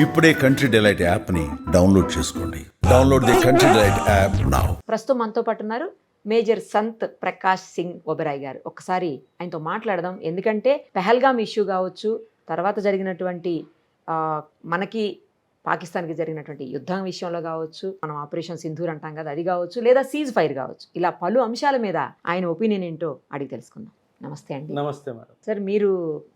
ఇప్పుడే country delight యాప్ని download చేసుకోండి. Download the country delight app now. ప్రస్తుతం మనతో పాటు ఉన్నారు మేజర్ సంత్ ప్రకాష్ సింగ్ ఒబెరాయ్ గారు. ఒకసారి ఆయనతో మాట్లాడదాం. ఎందుకంటే పెహల్గామ్ ఇష్యూ కావచ్చు, తర్వాత జరిగినటువంటి మనకి పాకిస్తాన్కి జరిగినటువంటి యుద్ధం విషయంలో కావచ్చు, మనం ఆపరేషన్ సింధూర్ అంటాం కదా, అది కావచ్చు, లేదా సీజ్ ఫైర్ కావచ్చు, ఇలా పలు అంశాల మీద ఆయన ఒపీనియన్ ఏంటో అడిగి తెలుసుకుందాం. నమస్తే అండి. నమస్తే మేడం. సార్, మీరు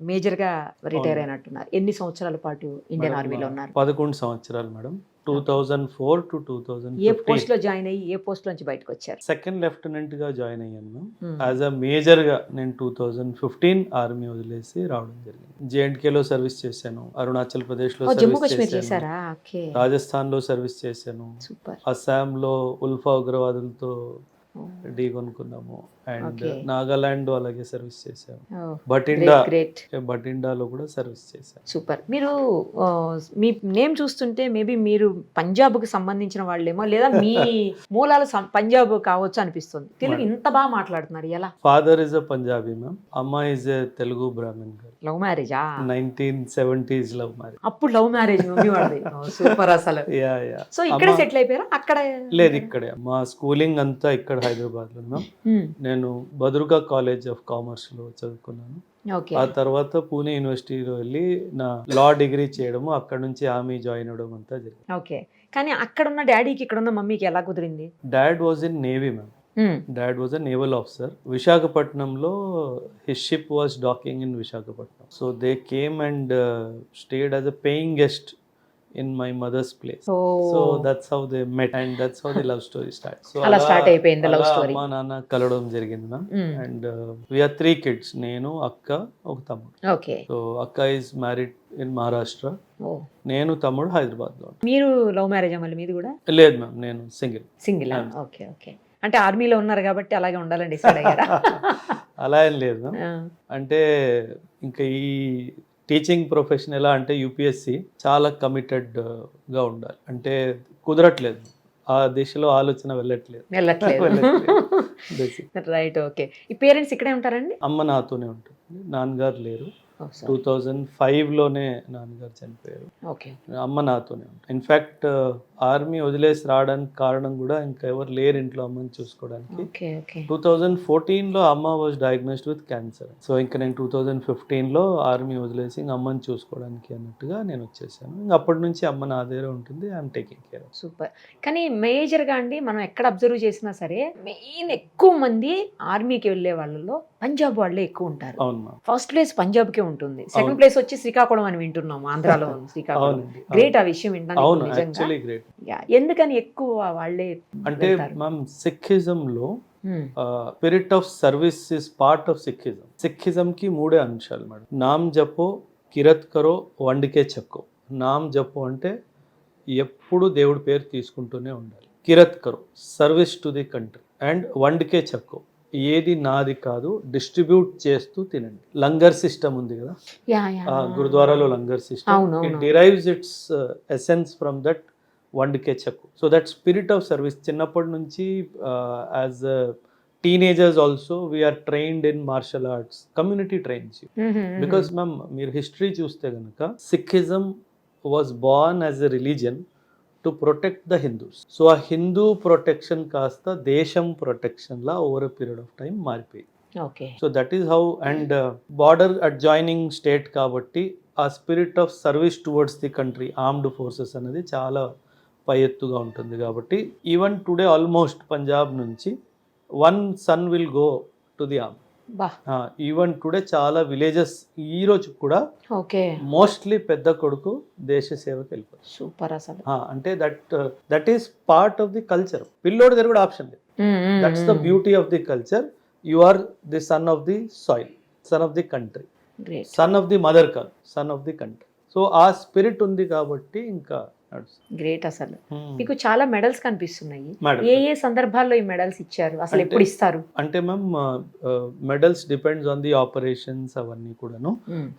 మేజర్గా రిటైర్ అయినట్టున్నారు. ఎన్ని సంవత్సరాల పాటు ఇండియన్ ఆర్మీలో ఉన్నారు? 11 సంవత్సరాలు మేడం. 2004 to 2015. ఏ పోస్ట్ లో జాయిన్ అయ్యి ఏ పోస్ట్ లోంచి బయటకు వచ్చారు? సెకండ్ లెఫ్టినెంట్ గా జాయిన్ అయ్యాను. యాజ్ అ మేజర్ గా నేను 2015 ఆర్మీ వదిలేసి రావడం జరిగింది. జేఎండ్కే లో సర్వీస్ చేశాను, అరుణాచల్ ప్రదేశ్ లో జమ్మూ సర్వీస్ కాశ్మీర్ చేశాను, చేశారా? ఓకే. రాజస్థాన్ లో సర్వీస్ చేశాను, సూపర్. అస్సాం లో ఉల్ఫా ఉగ్రవాదులతో ఢీ కొనుక్కున్నాము, అండ్ నాగాలాండ్ అలాగే సర్వీస్ చేశాము. బటిండాలో కూడా సర్వీస్ చేశాను. సూపర్. మీరు మీ నేమ్ చూస్తుంటే మేబీ మీరు పంజాబ్ కి సంబంధించిన వాళ్ళేమో, లేదా మీ మూలాలు పంజాబ్ కావచ్చు అనిపిస్తుంది. తెలుగు ఇంత బాగా మాట్లాడుతున్నారు ఎలా? Father is a Punjabi ma'am, అమ్మ is a Telugu Brahmin girl. Love మ్యారేజా? 1970s love marriage. అప్పుడు లవ్ మ్యారేజ్ మమ్మీ వాళ్ళది. సూపర్ అసలు. సో ఇక్కడ సెటిల్ అయిపోయారా? అక్కడ లేదు, ఇక్కడే. మా స్కూలింగ్ అంతా ఇక్కడ హైదరాబాద్ లో మ్యామ్. నేను బదుర్గా కాలేజ్ ఆఫ్ కామర్స్ లో చదువుకున్నాను. ఆ తర్వాత పూణే యూనివర్సిటీలో వెళ్ళి నా లా డిగ్రీ చేయడము, అక్కడ నుంచి ఆర్మీ జాయిన్ అవడం అంతా జరిగింది. ఓకే. కానీ అక్కడ ఉన్న డాడీకి ఇక్కడ ఉన్న మమ్మీకి ఎలా కుదిరింది? Dad was in navy ma'am. Dad was a naval officer. Visakhapatnamlo, his ship was docking in Visakhapatnam. So they came and stayed as a paying guest in my mother's place. So that's how they met, and that's how the love story starts. So ala start అయిపోయింది the love story. అమ్మ నాన్న కలవడం జరిగింది ma'am. And we are 3 kids. నేను, అక్క, ఒక తమ్ముడు. Okay. So అక్క is married in Maharashtra. నేను, తమ్ముడు హైదరాబాద్ లో. మీరు లవ్ మ్యారేజ్ మళ్ళీ మీది కూడా? లేదు మ్యామ్, నేను సింగిల్. Okay okay. అంటే ఆర్మీలో ఉన్నారు కాబట్టి అలాగే ఉండాలని డిసైడ్ అయ్యారా? అలా ఏం లేదు. అంటే ఇంకా ఈ టీచింగ్ ప్రొఫెషన్ ఎలా అంటే యూపీఎస్సి చాలా కమిటెడ్గా ఉండాలి. అంటే కుదరట్లేదు, ఆ దిశలో ఆలోచన వెళ్ళట్లేదు. రైట్. ఓకే. ఈ పేరెంట్స్ ఇక్కడే ఉంటారండి? అమ్మ నాతోనే ఉంటుంది, నాన్నగారు లేరు. 2005లోనే నాన్నగారు చనిపోయారు. అమ్మ నాతోనే ఉంటుంది. ఇన్ఫ్యాక్ట్ ఆర్మీ వదిలేసి రావడానికి కారణం కూడా ఇంకా ఎవరు లేరు ఇంట్లో అమ్మని చూసుకోవడానికి. 2014లో అమ్మ was diagnosed with cancer. So ఇంకా నేను 2015లో ఆర్మీ వదిలేసి ఇంక అమ్మని చూసుకోవడానికి అన్నట్టుగా నేను వచ్చేసాను. ఇంక అప్పటి నుంచి అమ్మ నా దగ్గర ఉంటుంది. I'm taking care. సూపర్. కానీ మేజర్గా అండి మనం ఎక్కడ అబ్జర్వ్ చేసినా సరే మెయిన్ ఎక్కువ మంది ఆర్మీకి వెళ్ళే వాళ్ళలో పంజాబ్ వాళ్ళే ఎక్కువ ఉంటారు. అవును. ఫస్ట్ ప్లేస్ పంజాబ్కే ఉంటుంది. సెకండ్ ప్లేస్ వచ్చి శ్రీకాకుళం అని వింటున్నాము, ఆంధ్రాలో శ్రీకాకుళం. గ్రేట్ ఆ విషయం వింటాను. ఎందుకని ఎక్కువ వాళ్ళే అంటే మ్యామ్, సిక్కిజం లో spirit of service is part of Sikhism. Sikhism కి 3 అంశాలు మేడం. నామ్ జపో, కిరత్ కరో, వండికే చెక్కో. నామ్ జపో అంటే ఎప్పుడు దేవుడి పేరు తీసుకుంటూనే ఉండాలి. Kirat Karo, service to the country. And Vand Ke Chhako, ఏది నాది కాదు, డిస్ట్రిబ్యూట్ చేస్తూ తినండి. లంగర్ సిస్టమ్ ఉంది కదా, గురుద్వారాలో langar system. It derives its essence from that Vand Ke Chhako. So that spirit of service చిన్నప్పటి నుంచి as teenagers also we are trained in martial arts. Community trains you. Because ma'am, మీరు హిస్టరీ చూస్తే కనుక Sikhism was born as a religion to protect the Hindus. So ఆ Hindu protection కాస్త దేశం protection లా over a period of time మారిపోయింది. So that is how. And border adjoining state కాబట్టి ఆ spirit of service towards the country, armed forces అనేది చాలా పై ఎత్తుగా ఉంటుంది. కాబట్టి ఈవెన్ టుడే ఆల్మోస్ట్ పంజాబ్ నుంచి 1 son will go to the army. Even today చాలా విలేజెస్ ఈ రోజు కూడా మోస్ట్లీ పెద్ద కొడుకు దేశ సేవకి వెళ్ళిపోతారు. సూపర్ అసలు. అంటే that is part of the culture. పిల్లోడి దగ్గర కూడా ఆప్షన్ లేదు. That's the beauty of the culture. You are the son of the soil, son of the country, son of the mother కాదు, son of the country. So ఆ spirit ఉంది కాబట్టి ఇంకా great అసలు. మీకు చాలా మెడల్స్ కనిపిస్తున్నాయి. ఏ సందర్భాల్లో ఈ మెడల్స్ ఇచ్చారు, అసలు ఎప్పుడు ఇస్తారు? అంటే ma'am, medals depends on the operations అవన్నీ కూడాను.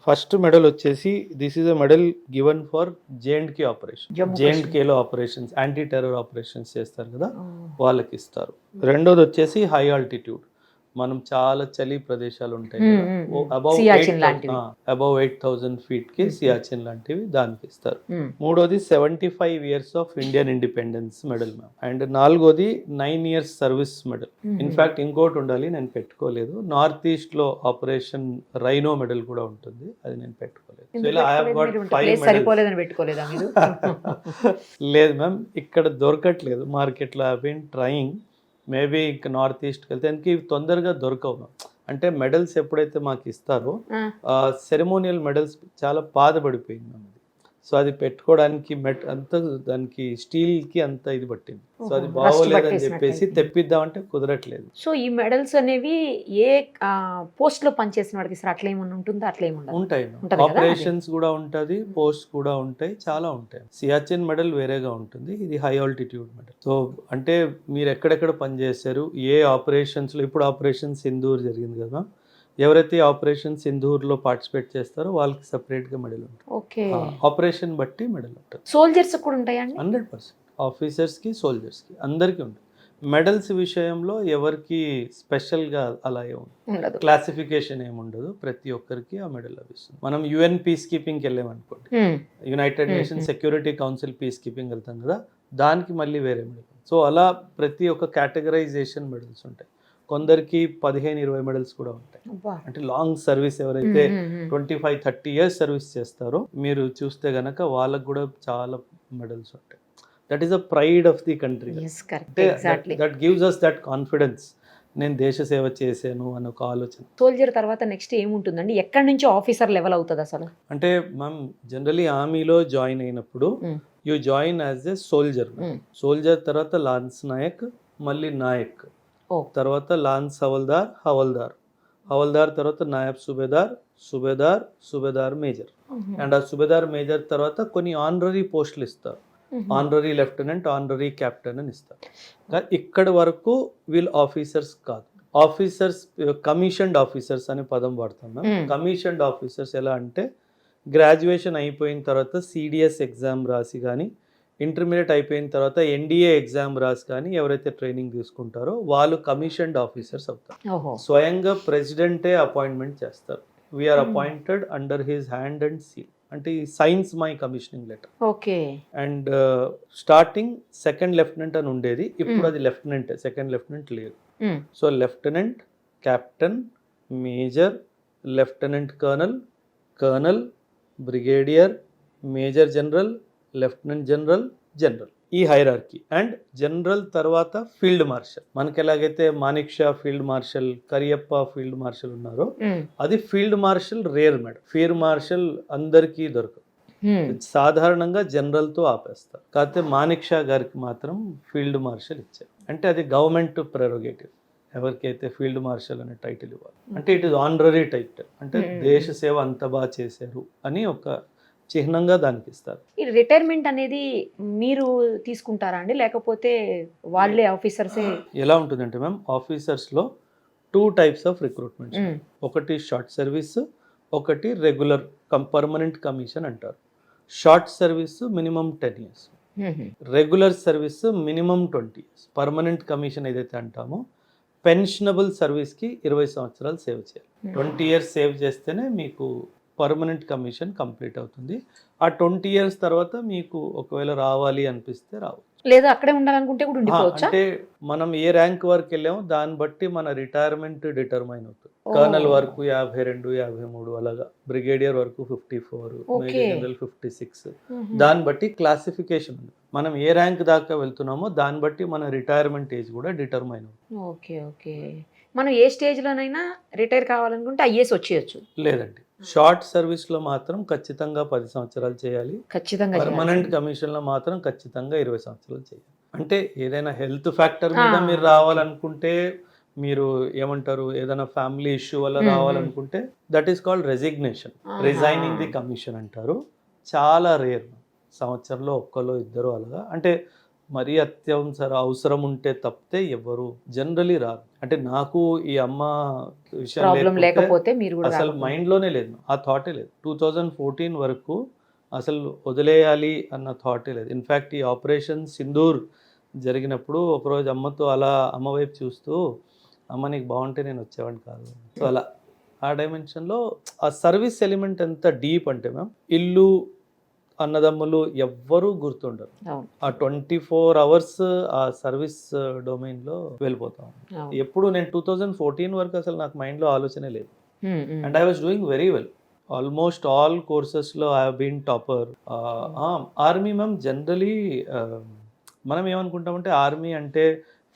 ఫస్ట్ మెడల్ వచ్చేసి this is a medal given for J and K operation. జేఎండ్కేలో ఆపరేషన్స్, యాంటీ టెర్రర్ ఆపరేషన్స్ చేస్తారు కదా, వాళ్ళకి ఇస్తారు. రెండోది వచ్చేసి హై ఆల్టిట్యూడ్. మనం చాలా చలి ప్రదేశాలు ఉంటాయి Hmm, కదా, hmm, hmm. అబౌవ్ సియాచిన్ లాంటివి. అబౌవ్ 8,000 feet కి సియాచిన్ లాంటివి దానికి ఇస్తారు. Hmm. మూడోది 75 years of Indian independence medal ma'am. And నాలుగోది 9 years సర్వీస్ మెడల్. ఇన్ఫాక్ట్ ఇంకోటి ఉండాలి, నేను పెట్టుకోలేదు, నార్త్ ఈస్ట్ లో ఆపరేషన్ రైనో మెడల్ కూడా ఉంటుంది, అది నేను పెట్టుకోలేదు. సో ఇలా I have got 5 place medals. సరిపోలేదని పెట్టుకోలేదా మీరు? లేదు మ్యామ్, ఇక్కడ దొరకట్లేదు మార్కెట్లో. ఐ బీన్ ట్రయింగ్, మేబీ ఇంకా నార్త్ ఈస్ట్కి వెళ్తే దానికి తొందరగా దొరకవు మ్యామ్. అంటే మెడల్స్ ఎప్పుడైతే మాకు ఇస్తారో Ah. సెరమోనియల్ మెడల్స్ చాలా పాతబడిపోయింది మ్యామ్. అది సో అది పెట్టుకోవడానికి అంత దానికి స్టీల్కి అంత ఇది పట్టింది. సో అది ఓహో, బాగోలేదని రస్ట్ చెప్పేసి పట్టేసినట్టయితే. తెప్పిద్దామంటే కుదరట్లేదు. సో ఈ మెడల్స్ అనేవి ఏ పోస్ట్ లో పనిచేసిన వాడికి సార్ అట్లా ఏమన్నా ఉంటుందా? అట్లా ఏముండదు. ఉంటాయి ఉంటది కదా ఆపరేషన్స్ కూడా ఉంటుంది, పోస్ట్ కూడా ఉంటాయి, చాలా ఉంటాయి. సియాచిన్ మెడల్ వేరేగా ఉంటుంది, ఇది హై ఆల్టిట్యూడ్ మెడల్. సో అంటే మీరు ఎక్కడెక్కడ పనిచేశారు, ఏ ఆపరేషన్స్ లో, ఇప్పుడు ఆపరేషన్ సింధూర్ జరిగింది కదా, ఎవరైతే ఆపరేషన్ సింధూర్లో పార్టిసిపేట్ చేస్తారో వాళ్ళకి సపరేట్గా మెడల్ ఉంటుంది. ఓకే. ఆపరేషన్ బట్టి మెడల్ ఉంటుంది. సోల్జర్స్ కూడా ఉంటాయండి? 100% ఆఫీసర్స్కి, సోల్జర్స్కి అందరికీ ఉంటుంది. మెడల్స్ విషయంలో ఎవరికి స్పెషల్గా అలా ఉండదు, క్లాసిఫికేషన్ ఏముండదు, ప్రతి ఒక్కరికి ఆ మెడల్ లభిస్తుంది. మనం యుఎన్ పీస్ కీపింగ్కి వెళ్ళామనుకోండి, United Nations Security Council peace keeping వెళ్తాం కదా, దానికి మళ్ళీ వేరే మెడల్. సో అలా ప్రతి ఒక్క కేటగరైజేషన్ మెడల్స్ ఉంటాయి. కొందరికి 15-20 మెడల్స్ కూడా ఉంటాయి. అబ్బా. అంటే లాంగ్ సర్వీస్ ఎవరైతే 25-30 years సర్వీస్ చేస్తారో మీరు చూస్తే గనక వాళ్ళకు కూడా చాలా మెడల్స్ ఉంటాయి. That is the pride of the country. Yes, correct, exactly. That gives us that confidence, నేను దేశ సేవ చేశాను అన్న ఒక ఆలోచన. సోల్జర్ తర్వాత నెక్స్ట్ ఏముంటుందండి? ఎక్కడి నుంచి ఆఫీసర్ లెవెల్ అవుతుంది అసలు? అంటే మ్యామ్ జనరలీ ఆర్మీలో జాయిన్ అయినప్పుడు you join as a soldier. Soldier తర్వాత లాన్స్ నాయక్, మళ్ళీ నాయక్, తర్వాత లాన్స్ హవల్దార్, హవల్దార్ తర్వాత నాయబ్ సుబేదార్, సుబేదార్ మేజర్. అండ్ ఆ సుబేదార్ మేజర్ తర్వాత కొన్ని ఆనరరీ పోస్టులు ఇస్తారు, ఆనరరీ లెఫ్టినెంట్, ఆనరరీ క్యాప్టెన్ అని ఇస్తారు. ఇక్కడ వరకు వీళ్ళు ఆఫీసర్స్ కాదు. ఆఫీసర్స్ కమిషన్డ్ ఆఫీసర్స్ అనే పదం వాడతాం. కమిషన్డ్ ఆఫీసర్స్ ఎలా అంటే గ్రాడ్యుయేషన్ అయిపోయిన తర్వాత సిడిఎస్ ఎగ్జామ్ రాసి కానీ, ఇంటర్మీడియట్ అయిపోయిన తర్వాత ఎన్డీఏ ఎగ్జామ్ రాసి కానీ ఎవరైతే ట్రైనింగ్ తీసుకుంటారో వాళ్ళు కమిషన్డ్ ఆఫీసర్స్ అవుతారు. స్వయంగా ప్రెసిడెంటే అపాయింట్మెంట్ చేస్తారు. We're appointed under his hand and seal, అంటే ఈ signs my commissioning letter. Okay. And starting second lieutenant అని ఉండేది, ఇప్పుడు అది లెఫ్టినెంట్, సెకండ్ లెఫ్టినెంట్ లేదు. So lieutenant, captain, major, lieutenant colonel, colonel, brigadier, major general, lieutenant general, general, ఈ hierarchy. And general తర్వాత field marshal. మనకి ఎలాగైతే Manekshaw field marshal, Cariappa field marshal ఉన్నారో అది field marshal rare madam. Field martial అందరికీ దొరకదు, సాధారణంగా జనరల్తో ఆపేస్తారు. కాకపోతే మానిక్ షా గారికి మాత్రం ఫీల్డ్ మార్షల్ ఇచ్చారు. అంటే అది గవర్నమెంట్ ప్రెరోగేటివ్, ఎవరికైతే ఫీల్డ్ మార్షల్ అనే టైటిల్ ఇవ్వాలి. అంటే ఇట్ ఇస్ ఆనరరీ టైటిల్, అంటే దేశ సేవ అంత బాగా చేశారు అని ఒక చిహ్నంగా దానికి ఇస్తారు. ఈ రిటైర్మెంట్ అనేది మీరు తీసుకుంటారా అండి, లేకపోతే వాళ్ళే ఆఫీసర్సే? ఎలా ఉంటుందంటే మ్యామ్, ఆఫీసర్స్లో 2 types ఆఫ్ రిక్రూట్మెంట్. ఒకటి షార్ట్ సర్వీస్, ఒకటి రెగ్యులర్ పర్మనెంట్ కమిషన్ అంటారు. Short service minimum 10 years, regular service minimum 20 years. Permanent commission ఏదైతే అంటామో పెన్షనబుల్ సర్వీస్కి 20 సంవత్సరాలు సేవ్ చేయాలి. 20 years సేవ్ చేస్తేనే మీకు పర్మనెంట్ కమిషన్ కంప్లీట్ అవుతుంది. ఆ 20 years తర్వాత మీకు ఒకవేళ రావాలి అనిపిస్తే రావచ్చు, లేదా అక్కడే ఉండాలనుకుంటే కూడా ఉండిపోవచ్చా? అంటే మనం ఏ ర్యాంక్ వరకు వెళ్ళామో దాన్ని బట్టి మన రిటైర్మెంట్ డిటర్మైన్ అవుతుంది. కర్నల్ వరకు 52, 53 అలాగా, బ్రిగేడియర్ వరకు 54, మేజర్ జనరల్ 56. దాన్ని బట్టి క్లాసిఫికేషన్ ఉంది. మనం ఏ ర్యాంక్ దాకా వెళ్తున్నామో దాన్ని బట్టి మన రిటైర్మెంట్ ఏజ్ కూడా డిటర్మైన్ అవుతుంది. Okay, okay. మనం ఏ స్టేజ్లోనైనా రిటైర్ కావాలనుకుంటే ఐఏఎస్ వచ్చేయచ్చు? లేదండి, షార్ట్ సర్వీస్లో మాత్రం ఖచ్చితంగా 10 సంవత్సరాలు చేయాలి. ఖచ్చితంగా. పర్మనెంట్ కమిషన్లో మాత్రం ఖచ్చితంగా 20 సంవత్సరాలు చేయాలి. అంటే ఏదైనా హెల్త్ ఫ్యాక్టర్ మీద మీరు రావాలనుకుంటే, మీరు ఏమంటారు, ఏదైనా ఫ్యామిలీ ఇష్యూ వల్ల రావాలనుకుంటే that is called resignation, resigning the commission అంటారు. చాలా రేర్, సంవత్సరంలో ఒక్కలో ఇద్దరు అలాగా. అంటే మరీ అత్యవసర అవసరం ఉంటే తప్పితే ఎవరు జనరలీ రారు. అంటే నాకు ఈ అమ్మ విషయం లేకపోతే మీరు అసలు మైండ్లోనే లేదు, ఆ థాటే లేదు. 2014 వరకు అసలు వదిలేయాలి అన్న థాటే లేదు. ఇన్ఫ్యాక్ట్ ఈ ఆపరేషన్ సింధూర్ జరిగినప్పుడు ఒకరోజు అమ్మతో అలా అమ్మ వైపు చూస్తూ, అమ్మ నీకు బాగుంటే నేను వచ్చేవాడిని కాదు. సో అలా ఆ డైమెన్షన్లో ఆ సర్వీస్ ఎలిమెంట్ ఎంత డీప్ అంటే మ్యామ్, ఇల్లు అన్నదమ్ములు ఎవ్వరూ గుర్తుండరు. అవును. ఆ 24 hours ఆ సర్వీస్ డొమైన్లో వెళ్ళిపోతాం. అవును. ఎప్పుడు నేను 2014 వరకు అసలు నాకు మైండ్లో ఆలోచనే లేదు. And I was doing very well. Almost all కోర్సెస్లో I have been topper. Army ma'am generally మనం ఏమనుకుంటామంటే ఆర్మీ అంటే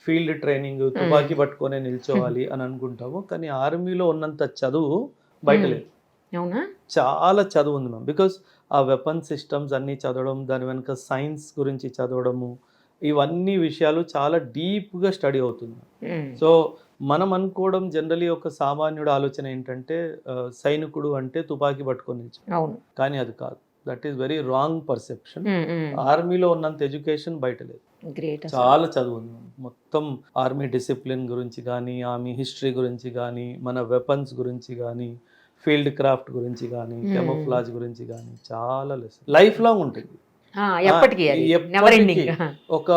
ఫీల్డ్ ట్రైనింగ్, తుపాకీ పట్టుకొని నిల్చోవాలి అని అనుకుంటాము. కానీ ఆర్మీలో ఉన్నంత చదువు బయట లేదు. అవునా? చాలా చదువు ఉంది మ్యామ్. బికాస్ ఆ వెపన్ సిస్టమ్స్ అన్నీ చదవడం, దాని వెనుక సైన్స్ గురించి చదవడము, ఇవన్నీ విషయాలు చాలా డీప్గా స్టడీ అవుతుంది. సో మనం అనుకోవడం జనరలీ ఒక సామాన్యుడు ఆలోచన ఏంటంటే సైనికుడు అంటే తుపాకీ పట్టుకొని నిల్చో, అవును. కానీ అది కాదు. That is very wrong perception. ఆర్మీలో ఉన్నంత ఎడ్యుకేషన్ బయట లేదు. గ్రేట్. చాలా చదువు ఉంది. మొత్తం ఆర్మీ డిసిప్లిన్ గురించి కానీ, ఆర్మీ హిస్టరీ గురించి కానీ, మన వెపన్స్ గురించి కానీ, ఫీల్డ్ క్రాఫ్ట్ గురించి కానీ, కెమోఫ్లాజ్ గురించి కానీ చాలా లెసన్ లైఫ్ లాంగ్ ఉంటుంది. ఎప్పటికీ ఎప్పటికీ ఒక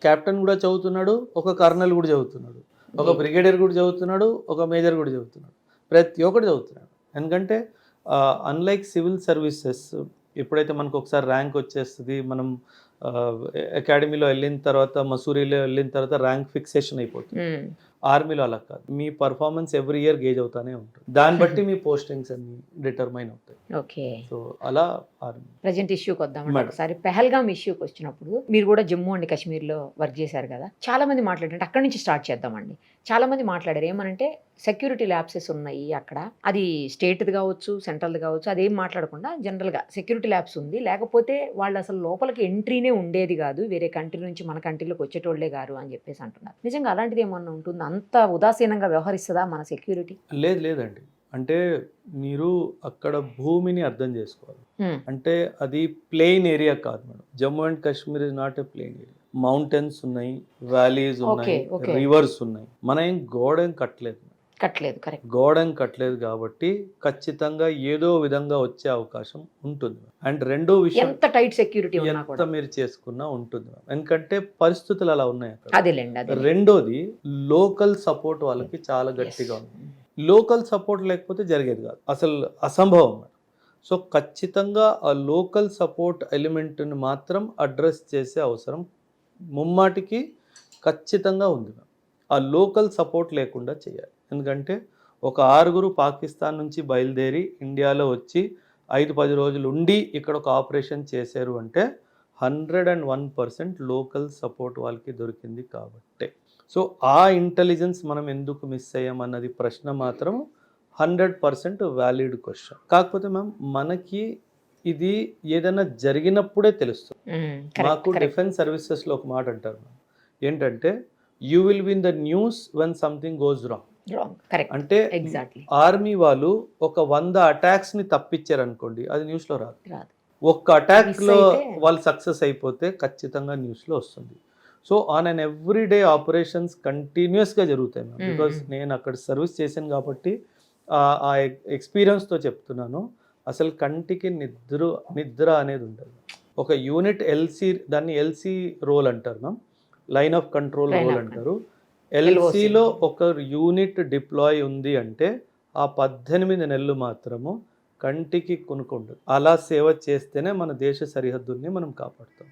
కెప్టెన్ కూడా చదువుతున్నాడు, ఒక కర్నల్ కూడా చదువుతున్నాడు, ఒక బ్రిగేడియర్ కూడా చదువుతున్నాడు, ఒక మేజర్ కూడా చదువుతున్నాడు, ప్రతి ఒక్కటి చదువుతున్నాడు. ఎందుకంటే అన్లైక్ సివిల్ సర్వీసెస్ ఎప్పుడైతే మనకు ఒకసారి ర్యాంక్ వచ్చేస్తుంది, మనం అకాడమీలో వెళ్ళిన తర్వాత, మసూరీలో వెళ్ళిన తర్వాత ర్యాంక్ ఫిక్సేషన్ అయిపోతుంది. ఆర్మీలో అలా కాదు. మీ పర్ఫార్మెన్స్ ఎవ్రీ ఇయర్ గేజ్ అవుతానే ఉంటుంది. దాన్ని బట్టి మీ పోస్టింగ్స్ అన్ని డిటర్మైన్ అవుతాయి. ఓకే. సో అలా ఆర్మీ. ప్రజెంట్ ఇష్యూకి వద్దాం. ఒకసారి పెహల్గామ్ ఇష్యూకి వచ్చినప్పుడు మీరు కూడా జమ్మూ అండ్ కాశ్మీర్లో వర్క్ చేశారు కదా, చాలా మంది మాట్లాడారు. అక్కడి నుంచి స్టార్ట్ చేద్దామండి. చాలా మంది మాట్లాడారు ఏమనంటే సెక్యూరిటీ ల్యాబ్సెస్ ఉన్నాయి అక్కడ, అది స్టేట్ది కావచ్చు, సెంట్రల్ది కావచ్చు, అదేం మాట్లాడకుండా జనరల్గా సెక్యూరిటీ ల్యాబ్స్ ఉంది, లేకపోతే వాళ్ళు అసలు లోపలికి ఎంట్రీనే ఉండేది కాదు, వేరే కంట్రీ నుంచి మన కంట్రీలోకి వచ్చేటోళ్లే గారు అని చెప్పేసి అంటున్నారు. నిజంగా అలాంటిది ఏమన్నా ఉంటుందా? అంత ఉదాసీనంగా వ్యవహరిస్తుందా మన సెక్యూరిటీ? లేదండి. అంటే మీరు అక్కడ భూమిని అర్థం చేసుకోవాలి. అంటే అది ప్లెయిన్ ఏరియా కాదు madam. Jammu and Kashmir is not a plain area. Mountains ఉన్నాయి, వ్యాలీస్ ఉన్నాయి, రివర్స్ ఉన్నాయి. మనం ఏం గోడ కట్టలేదు. కరెక్ట్. గోడని కట్టలేదు కాబట్టి ఖచ్చితంగా ఏదో విధంగా వచ్చే అవకాశం ఉంటుంది. అండ్ రెండో విషయం, ఎంత టైట్ సెక్యూరిటీ ఎంత మీరు చేసుకున్నా ఉంటుంది. ఎందుకంటే పరిస్థితులు అలా ఉన్నాయి అక్కడ. అదేలేండి. రెండోది లోకల్ సపోర్ట్ వాళ్ళకి చాలా గట్టిగా ఉంది. లోకల్ సపోర్ట్ లేకపోతే జరిగేది కాదు, అసలు అసంభవం. సో ఖచ్చితంగా ఆ లోకల్ సపోర్ట్ ఎలిమెంట్ని మాత్రం అడ్రస్ చేసే అవసరం ముమ్మాటికి ఖచ్చితంగా ఉంది. ఆ లోకల్ సపోర్ట్ లేకుండా చేయాలి. ఎందుకంటే ఒక 6 పాకిస్తాన్ నుంచి బయలుదేరి ఇండియాలో వచ్చి 5-10 రోజులు ఉండి ఇక్కడ ఒక ఆపరేషన్ చేశారు అంటే 101% లోకల్ సపోర్ట్ వాళ్ళకి దొరికింది కాబట్టే. సో ఆ ఇంటెలిజెన్స్ మనం ఎందుకు మిస్ అయ్యామన్నది ప్రశ్న మాత్రం 100% వ్యాలిడ్ క్వశ్చన్. కాకపోతే మ్యామ్ మనకి ఇది ఏదైనా జరిగినప్పుడే తెలుస్తుంది. మాకు డిఫెన్స్ సర్వీసెస్లో ఒక మాట అంటారు మ్యామ్, ఏంటంటే you will win the news when something goes wrong. అంటే ఆర్మీ వాళ్ళు ఒక 100 attacks ని తప్పించారు అనుకోండి, అది న్యూస్లో రాదు. ఒక్క అటాక్లో వాళ్ళు సక్సెస్ అయిపోతే ఖచ్చితంగా న్యూస్లో వస్తుంది. So on an everyday operations కంటిన్యూస్గా జరుగుతాయి మ్యామ్. బికాస్ నేను అక్కడ సర్వీస్ చేశాను కాబట్టి ఆ ఎక్స్పీరియన్స్తో చెప్తున్నాను. అసలు కంటికి నిద్ర అనేది ఉండదు. ఒక యూనిట్ దాన్ని ఎల్సీ రోల్ అంటారు ma'am, line of control role అంటారు. ఎల్సీలో ఒక యూనిట్ డిప్లాయ్ ఉంది అంటే ఆ 18 నెలలు మాత్రము కంటికి కొనుక్కుండదు. అలా సేవ చేస్తేనే మన దేశ సరిహద్దుల్ని మనం కాపాడుతాం.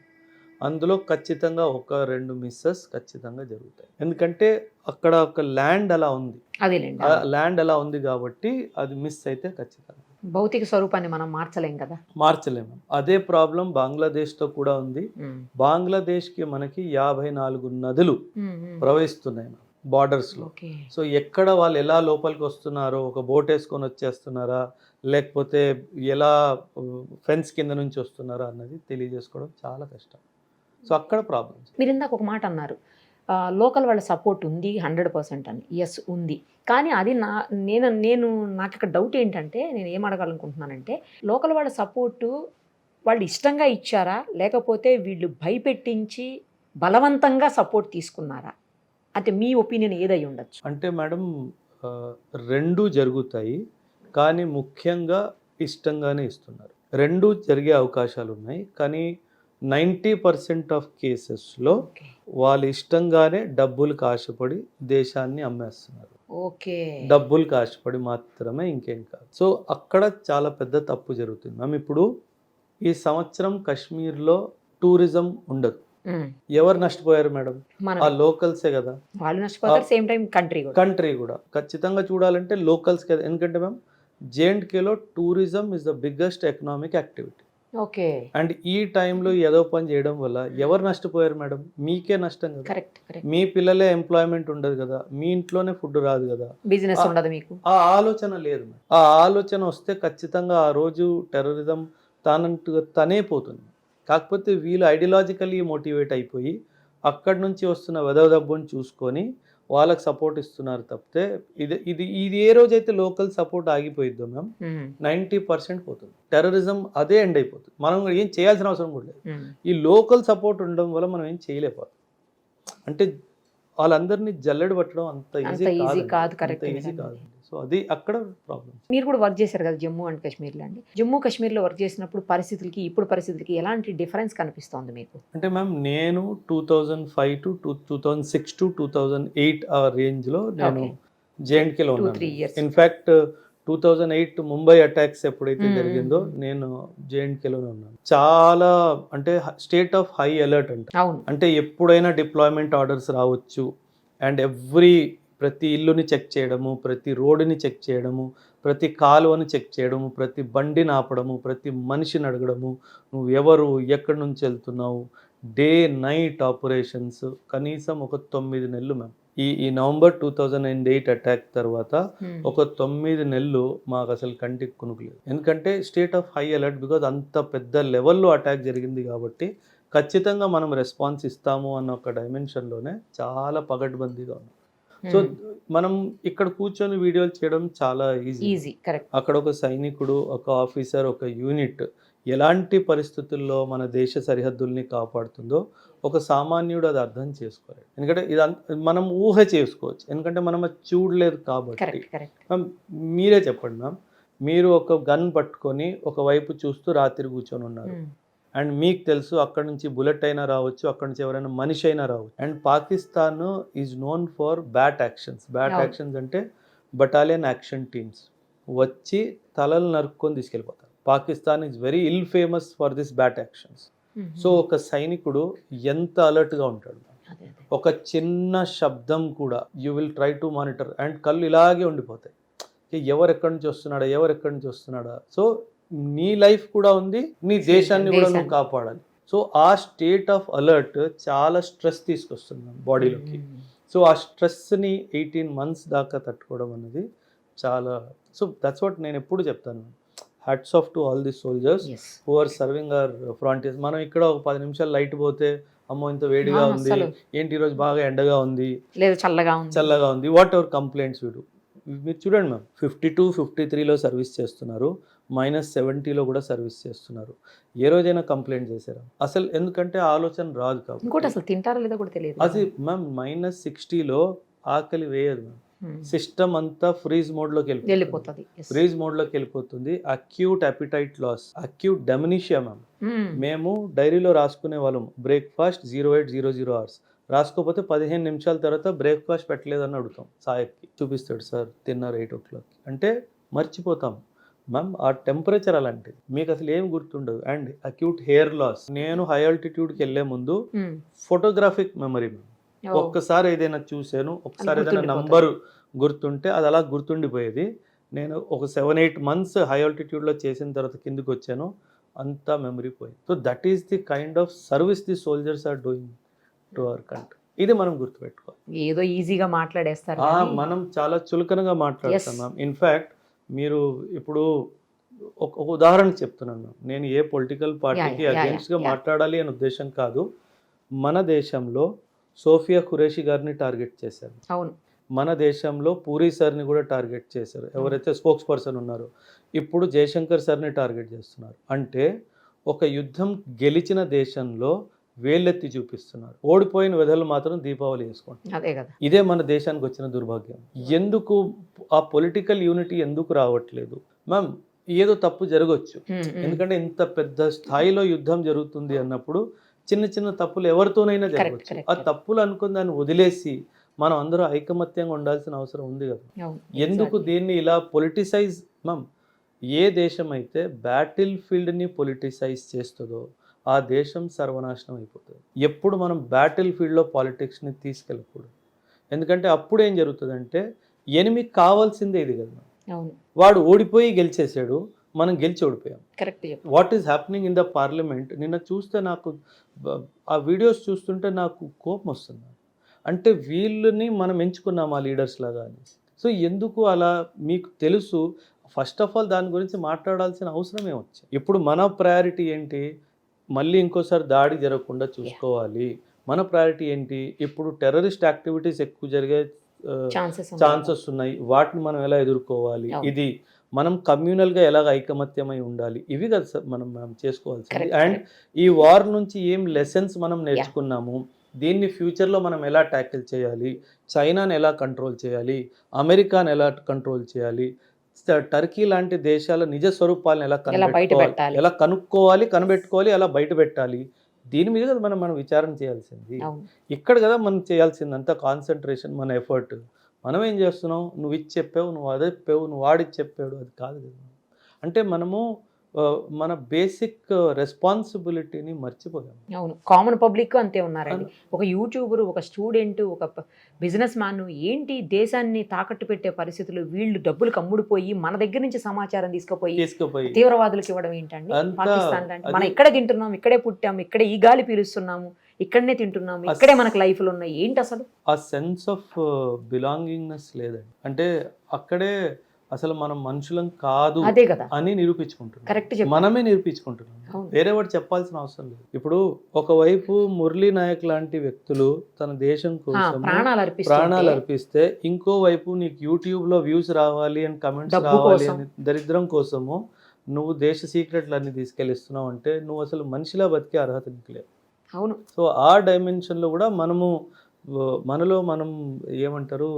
అందులో ఖచ్చితంగా 1-2 మిస్సెస్ ఖచ్చితంగా జరుగుతాయి. ఎందుకంటే అక్కడ ఒక ల్యాండ్ అలా ఉంది, ల్యాండ్ అలా ఉంది కాబట్టి అది మిస్ అయితే ఖచ్చితంగా భౌతిక స్వరూపాన్ని మనం మార్చలేము. అదే ప్రాబ్లం బంగ్లాదేశ్తో కూడా ఉంది. బంగ్లాదేశ్కి మనకి 54 నదులు ప్రవహిస్తున్నాయి బార్డర్స్లో. సో ఎక్కడ వాళ్ళు ఎలా లోపలికి వస్తున్నారో, ఒక బోట్ వేసుకొని వచ్చేస్తున్నారా, లేకపోతే ఎలా ఫెన్స్ కింద నుంచి వస్తున్నారా అన్నది తెలియజేసుకోవడం చాలా కష్టం. సో అక్కడ ప్రాబ్లమ్స్. మీరు ఇందాక ఒక మాట అన్నారు, లోకల్ వాళ్ళ సపోర్ట్ ఉంది 100% అని. ఎస్ ఉంది, కానీ అది నాకు ఇక్కడ డౌట్ ఏంటంటే, నేను ఏం అడగాలనుకుంటున్నానంటే, లోకల్ వాళ్ళ సపోర్టు వాళ్ళు ఇష్టంగా ఇచ్చారా, లేకపోతే వీళ్ళు భయపెట్టించి బలవంతంగా సపోర్ట్ తీసుకున్నారా? అంటే మీ ఒపీనియన్ ఏదై ఉండొచ్చు? అంటే మేడం 2 జరుగుతాయి, కానీ ముఖ్యంగా ఇష్టంగానే ఇస్తున్నారు. 2 జరిగే అవకాశాలు ఉన్నాయి, కానీ 90% ఆఫ్ కేసెస్లో వాళ్ళు ఇష్టంగానే డబ్బులకు ఆశపడి దేశాన్ని అమ్మేస్తున్నారు. ఓకే. డబ్బులు కాశపడి మాత్రమే, ఇంకేం కాదు. సో అక్కడ చాలా పెద్ద తప్పు జరుగుతుంది మ్యామ్. ఇప్పుడు ఈ సంవత్సరం కాశ్మీర్లో టూరిజం ఉండదు. ఎవరు నష్టపోయారు మేడం? మన ఆ లోకల్సే కదా. వాళ్ళు నష్టపోతారు, సేమ్ టైం కంట్రీ కూడా. కంట్రీ కూడా ఖచ్చితంగా చూడాలంటే లోకల్స్ కదా. ఎందుకంటే మ్యామ్ జేఎండ్కేలో tourism is the biggest economic activity. Okay. And ఈ టైంలో ఏదో పని చేయడం వల్ల ఎవరు నష్టపోయారు మేడం? మీకే నష్టం కదా. Correct correct. మీ పిల్లలే ఎంప్లాయ్మెంట్ ఉండదు కదా, మీ ఇంట్లోనే ఫుడ్ రాదు కదా. బిజినెస్ ఉండదు మీకు. ఆ ఆలోచన లేదు మేడం. ఆ ఆలోచన వస్తే ఖచ్చితంగా ఆ రోజు టెర్రరిజం తానంటూ తనే పోతుంది. కాకపోతే వీళ్ళు ఐడియాలజికల్లీ మోటివేట్ అయిపోయి అక్కడి నుంచి వస్తున్న వెదవదబ్బుని చూసుకొని వాళ్ళకి సపోర్ట్ ఇస్తున్నారు తప్పితే ఇది ఇది ఇది ఏ రోజైతే లోకల్ సపోర్ట్ ఆగిపోయిద్దో మ్యామ్ 90% పోతుంది. టెర్రరిజం అదే ఎండ్ అయిపోతుంది. మనం ఏం చేయాల్సిన అవసరం కూడా లేదు. ఈ లోకల్ సపోర్ట్ ఉండడం వల్ల మనం ఏం చేయలేకపోతాం. అంటే వాళ్ళందరినీ జల్లెడ పట్టడం అంత ఈజీ కాదు. కరెక్ట్. ఈజీ కాదు. సో అది అక్కడ ప్రాబ్లం. మీరు కూడా వర్క్ చేశారు కదా జమ్మూ అండ్ కాశ్మీర్లో అండి. జమ్మూ కాశ్మీర్లో వర్క్ చేసినప్పుడు పరిస్థితులకి ఇప్పుడు పరిస్థితులకి ఎలాంటి డిఫరెన్స్ కనిపిస్తోంది మీకు? అంటే మ్యామ్ నేను 2005 to 2006 to 2008 ఆ రేంజ్లో నేను జేఎండ్కేలో ఉన్నాను. ఇన్ఫ్యాక్ట్ 2008 ముంబై అటాక్స్ ఎప్పుడైతే జరిగిందో నేను జేఎండ్కేలోనే ఉన్నాను. చాలా అంటే స్టేట్ ఆఫ్ హై అలర్ట్ అంటే ఎప్పుడైనా డిప్లాయ్మెంట్ ఆర్డర్స్ రావచ్చు. అండ్ ప్రతి ఇల్లుని చెక్ చేయడము, ప్రతి రోడ్డుని చెక్ చేయడము, ప్రతి కాలువని చెక్ చేయడము, ప్రతి బండిని ఆపడము, ప్రతి మనిషిని అడగడము, నువ్వు ఎవరు, ఎక్కడి నుంచి వెళ్తున్నావు, డే నైట్ ఆపరేషన్స్ కనీసం ఒక 9 నెలలు మ్యామ్. ఈ నవంబర్ 2008 అటాక్ తర్వాత ఒక 9 నెలలు మాకు అసలు కంటికి కునుకులేదు. ఎందుకంటే state of high alert, because అంత పెద్ద లెవెల్లో అటాక్ జరిగింది కాబట్టి ఖచ్చితంగా మనం రెస్పాన్స్ ఇస్తాము అన్న ఒక డైమెన్షన్లోనే చాలా పగడ్బందీగా ఉంది. సో మనం ఇక్కడ కూర్చొని వీడియోలు చేయడం చాలా ఈజీ. కరెక్ట్. అక్కడ ఒక సైనికుడు, ఒక ఆఫీసర్, ఒక యూనిట్ ఎలాంటి పరిస్థితుల్లో మన దేశ సరిహద్దుల్ని కాపాడుతుందో ఒక సామాన్యుడు అది అర్థం చేసుకోలేదు. ఎందుకంటే ఇది మనం ఊహ చేసుకోవచ్చు, ఎందుకంటే మనం అది చూడలేదు కాబట్టి. మ్యామ్ మీరే చెప్పండి మ్యామ్, మీరు ఒక గన్ పట్టుకొని ఒకవైపు చూస్తూ రాత్రి కూర్చొని ఉన్నారు. అండ్ మీకు తెలుసు అక్కడ నుంచి బుల్లెట్ అయినా రావచ్చు, అక్కడ నుంచి ఎవరైనా మనిషి అయినా రావచ్చు. And Pakistan is known for BAT actions అంటే బటాలియన్ యాక్షన్ టీమ్స్ వచ్చి తలలు నరుక్కొని తీసుకెళ్ళిపోతారు. Pakistan is very ill famous for this BAT actions. So ఒక సైనికుడు ఎంత అలర్ట్గా ఉంటాడు. ఒక చిన్న శబ్దం కూడా you will try to monitor and కళ్ళు ఇలాగే ఉండిపోతాయి, ఎవరెక్కడి నుంచి వస్తున్నాడా. సో నీ లైఫ్ కూడా ఉంది, నీ దేశాన్ని కూడా నువ్వు కాపాడాలి. సో ఆ స్టేట్ ఆఫ్ అలర్ట్ చాలా స్ట్రెస్ తీసుకొస్తుంది బాడీలోకి. సో ఆ స్ట్రెస్ని 18 months దాకా తట్టుకోవడం అనేది చాలా. సో దట్స్ వాట్ నేను ఎప్పుడు చెప్తాను, hats off to all the soldiers who are serving our frontiers. మనం ఇక్కడ ఒక 10 నిమిషాలు లైట్ పోతే అమ్మో ఇంత వేడిగా ఉంది, ఏంటి ఈరోజు బాగా ఎండగా ఉంది, లేదా చల్లగా ఉంది, వాట్ ఎవర్ కంప్లైంట్స్ వీడు. మీరు చూడండి మ్యామ్, 52, 53లో సర్వీస్ చేస్తున్నారు, -70లో కూడా సర్వీస్ చేస్తున్నారు. ఏ రోజైనా కంప్లైంట్ చేశారా అసలు? ఎందుకంటే ఆలోచన రాదు కాబట్టి. ఇంకోటి అసలు తింటారో లేదో కూడా తెలియదు. అది మ్యామ్ -60లో ఆకలి వేయదు మ్యామ్. సిస్టమ్ అంతా ఫ్రీజ్ మోడ్లోకి వెళ్ళిపోతుంది. Acute appetite loss, acute dementia ma'am. మేము డైరీలో రాసుకునే వాళ్ళం బ్రేక్ఫాస్ట్ 0800 hours, రాసుకోకపోతే 15 నిమిషాల తర్వాత బ్రేక్ఫాస్ట్ పెట్టలేదని అడుగుతాం. సాయక్కి చూపిస్తాడు, సార్ తిన్నారు 8 o'clock అంటే మర్చిపోతాం మ్యామ్. ఆ టెంపరేచర్ అలాంటిది, మీకు అసలు ఏం గుర్తుండదు. And acute hair loss. నేను హై ఆల్టిట్యూడ్కి వెళ్ళే ముందు ఫోటోగ్రాఫిక్ మెమరీ మ్యామ్. ఒక్కసారి ఏదైనా చూసాను, ఒకసారి ఏదైనా నంబర్ గుర్తుంటే అది అలా గుర్తుండిపోయేది. నేను ఒక 7-8 months హై ఆల్టిట్యూడ్లో చేసిన తర్వాత కిందికి వచ్చాను, అంతా మెమరీ పోయింది. So that is the kind of service the soldiers are doing to our country. ఇది మనం గుర్తుపెట్టుకోవాలి. ఏదో ఈజీగా మాట్లాడేస్తారు, మనం చాలా చులకనగా మాట్లాడుతున్నాం. ఇన్ఫ్యాక్ట్ మీరు ఇప్పుడు ఒక ఉదాహరణ చెప్తున్నాను, నేను ఏ పొలిటికల్ పార్టీకి అగేన్స్ట్గా మాట్లాడాలి అనే ఉద్దేశం కాదు. మన దేశంలో సోఫియా ఖురేషి గారిని టార్గెట్ చేశారు. అవును, మన దేశంలో పూరి సార్ని కూడా టార్గెట్ చేశారు, ఎవరైతే స్పోక్స్ పర్సన్ ఉన్నారో. ఇప్పుడు జయశంకర్ సార్ని టార్గెట్ చేస్తున్నారు. అంటే ఒక యుద్ధం గెలిచిన దేశంలో వేలెత్తి చూపిస్తున్నారు, ఓడిపోయిన వెధలు మాత్రం దీపావళి చేసుకుంటారు. ఇదే మన దేశానికి వచ్చిన దుర్భాగ్యం. ఎందుకు ఆ పొలిటికల్ యూనిటీ ఎందుకు రావట్లేదు మ్యామ్? ఏదో తప్పు జరగవచ్చు, ఎందుకంటే ఇంత పెద్ద స్థాయిలో యుద్ధం జరుగుతుంది అన్నప్పుడు చిన్న చిన్న తప్పులు ఎవరితోనైనా జరగవచ్చు. ఆ తప్పులు అనుకుని దాన్ని వదిలేసి మనం అందరూ ఐకమత్యంగా ఉండాల్సిన అవసరం ఉంది కదా. అవును. ఎందుకు దీన్ని ఇలా పొలిటిసైజ్ ఏ దేశం అయితే బ్యాటిల్ ఫీల్డ్ని పొలిటిసైజ్ చేస్తుందో ఆ దేశం సర్వనాశనం అయిపోతుంది. ఎప్పుడు మనం బ్యాటిల్ ఫీల్డ్లో పాలిటిక్స్ని తీసుకెళ్ళకూడదు. ఎందుకంటే అప్పుడు ఏం జరుగుతుందంటే ఎనిమికి కావాల్సిందే ఇది కదా. అవును, వాడు ఓడిపోయి గెలిచేసాడు, మనం గెలిచి ఓడిపోయాం. Correct. What is happening in the parliament నిన్న చూస్తే నాకు ఆ వీడియోస్ చూస్తుంటే నాకు కోపం వస్తుంది. అంటే వీళ్ళని మనం ఎంచుకున్నాం ఆ లీడర్స్ లాగా అని. సో ఎందుకు అలా మీకు తెలుసు. ఫస్ట్ ఆఫ్ ఆల్ దాని గురించి మాట్లాడాల్సిన అవసరమే వచ్చింది. ఇప్పుడు మన ప్రయారిటీ ఏంటి, మళ్ళీ ఇంకోసారి దాడి జరగకుండా చూసుకోవాలి. మన ప్రయారిటీ ఏంటి, ఇప్పుడు టెర్రరిస్ట్ యాక్టివిటీస్ ఎక్కువ జరిగే ఛాన్సెస్ ఉన్నాయి, వాటిని మనం ఎలా ఎదుర్కోవాలి, ఇది మనం కమ్యూనల్గా ఎలాగ ఐకమత్యమై ఉండాలి, ఇవి కదా సార్ మనం చేసుకోవాల్సింది. అండ్ ఈ వార్ నుంచి ఏం లెసన్స్ మనం నేర్చుకున్నాము, దీన్ని ఫ్యూచర్లో మనం ఎలా ట్యాకిల్ చేయాలి, చైనాని ఎలా కంట్రోల్ చేయాలి, అమెరికాని ఎలా కంట్రోల్ చేయాలి, టర్కీ లాంటి దేశాల నిజ స్వరూపాలను ఎలా కనుక్కోవాలి, కనిపెట్టుకోవాలి, ఎలా బయట పెట్టాలి, దీని మీద కదా మనం విచారణ చేయాల్సింది. ఇక్కడ కదా మనం చేయాల్సింది అంతా కాన్సన్ట్రేషన్, మన ఎఫర్ట్. మనం ఏం చేస్తున్నాం, నువ్వు ఇది చెప్పావు, నువ్వు అదే చెప్పావు, నువ్వు వాడికి చెప్పాడు, అది కాదు కదా. అంటే మనము మన బేసిక్ రెస్పాన్సిబిలిటీని మర్చిపోయాం. అవును, కామన్ పబ్లిక్ అంతే ఉన్నారండి. ఒక యూట్యూబర్, ఒక స్టూడెంట్, ఒక బిజినెస్ మ్యాన్ ఏంటి దేశాన్ని తాకట్టు పెట్టే పరిస్థితులు, వీళ్ళు డబ్బులు కమ్ముడిపోయి మన దగ్గర నుంచి సమాచారం తీసుకుపోయి తీవ్రవాదులకు ఇవ్వడం ఏంటండి. పాకిస్తాన్ అంటే మనం ఇక్కడే తింటున్నాం, ఇక్కడే పుట్టాము, ఇక్కడే ఈ గాలి పీలుస్తున్నాము, ఇక్కడనే తింటున్నాము, ఇక్కడే మనకు లైఫ్లు ఉన్నాయి, ఏంటి అసలు ఆ సెన్స్ ఆఫ్ బిలాంగింగ్నెస్ లేదండి. అంటే అక్కడే అసలు మనం మనుషులం కాదు అదే కదా అని నిరూపించుకుంటున్నాం. కరెక్ట్, మనమే నిరూపించుకుంటున్నాం, వేరే వాడు చెప్పాల్సిన అవసరం లేదు. ఇప్పుడు ఒకవైపు మురళీ నాయక్ లాంటి వ్యక్తులు తన దేశం కోసం ప్రాణాలు అర్పిస్తే, ఇంకోవైపు నీకు యూట్యూబ్ లో వ్యూస్ రావాలి అని కమెంట్స్ రావాలి అని దరిద్రం కోసము నువ్వు దేశ సీక్రెట్లు అన్ని తీసుకెళ్ళిస్తున్నావు అంటే నువ్వు అసలు మనిషిలా బతికే అర్హత నీకు లేదు. అవును. సో ఆ డైమెన్షన్ లో కూడా మనలో మనం ఏమంటారు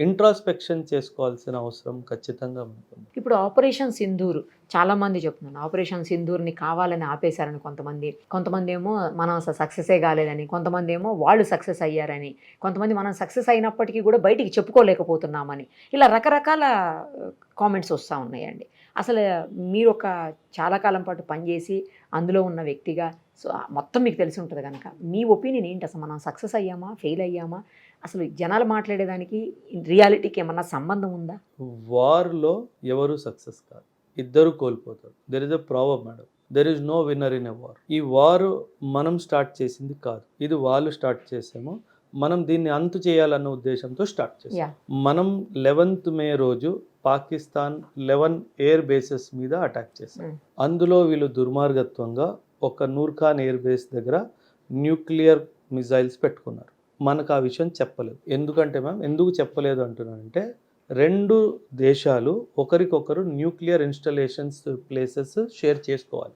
ఇంట్రాస్పెక్షన్ చేసుకోవాల్సిన అవసరం ఖచ్చితంగా ఉంటుంది. ఇప్పుడు ఆపరేషన్ సింధూర్ చాలా మంది చెప్తున్నారు, ఆపరేషన్ సింధూర్ని కావాలని ఆపేశారని కొంతమంది ఏమో మనం సక్సెసే కాలేదని, కొంతమంది ఏమో వాళ్ళు సక్సెస్ అయ్యారని, కొంతమంది మనం సక్సెస్ అయినప్పటికీ కూడా బయటికి చెప్పుకోలేకపోతున్నామని, ఇలా రకరకాల కామెంట్స్ వస్తూ ఉన్నాయండి. అసలు మీరు ఒక చాలా కాలం పాటు పనిచేసి అందులో ఉన్న వ్యక్తిగా, సో మొత్తం మీకు తెలిసి ఉంటుంది కనుక మీ ఒపీనియన్ ఏంటి, అసలు మనం సక్సెస్ అయ్యామా, ఫెయిల్ అయ్యామా, అసలు జనాలు మాట్లాడేదానికి రియాలిటీకి ఏమన్నా సంబంధం ఉందా? వార్లో ఎవరు సక్సెస్ కాదు, ఇద్దరు కోల్పోతారు. There is a problem madam, there is no winner in a war. ఈ వార్ మనం స్టార్ట్ చేసింది కాదు, ఇది వాళ్ళు స్టార్ట్ చేసాము. మనం దీన్ని అంతు చేయాలన్న ఉద్దేశంతో స్టార్ట్ చేసాం. మనం 11th మే రోజు పాకిస్తాన్ 11 ఎయిర్ బేసెస్ మీద అటాక్ చేశాం. అందులో వీళ్ళు దుర్మార్గత్వంగా ఒక నూర్ఖాన్ ఎయిర్ బేస్ దగ్గర న్యూక్లియర్ మిజైల్స్ పెట్టుకున్నారు. మనకు ఆ విషయం చెప్పలేదు. ఎందుకంటే ఎందుకు చెప్పలేదు అంటున్నానంటే, 2 దేశాలు ఒకరికొకరు న్యూక్లియర్ ఇన్స్టాలేషన్స్ ప్లేసెస్ షేర్ చేసుకోవాలి.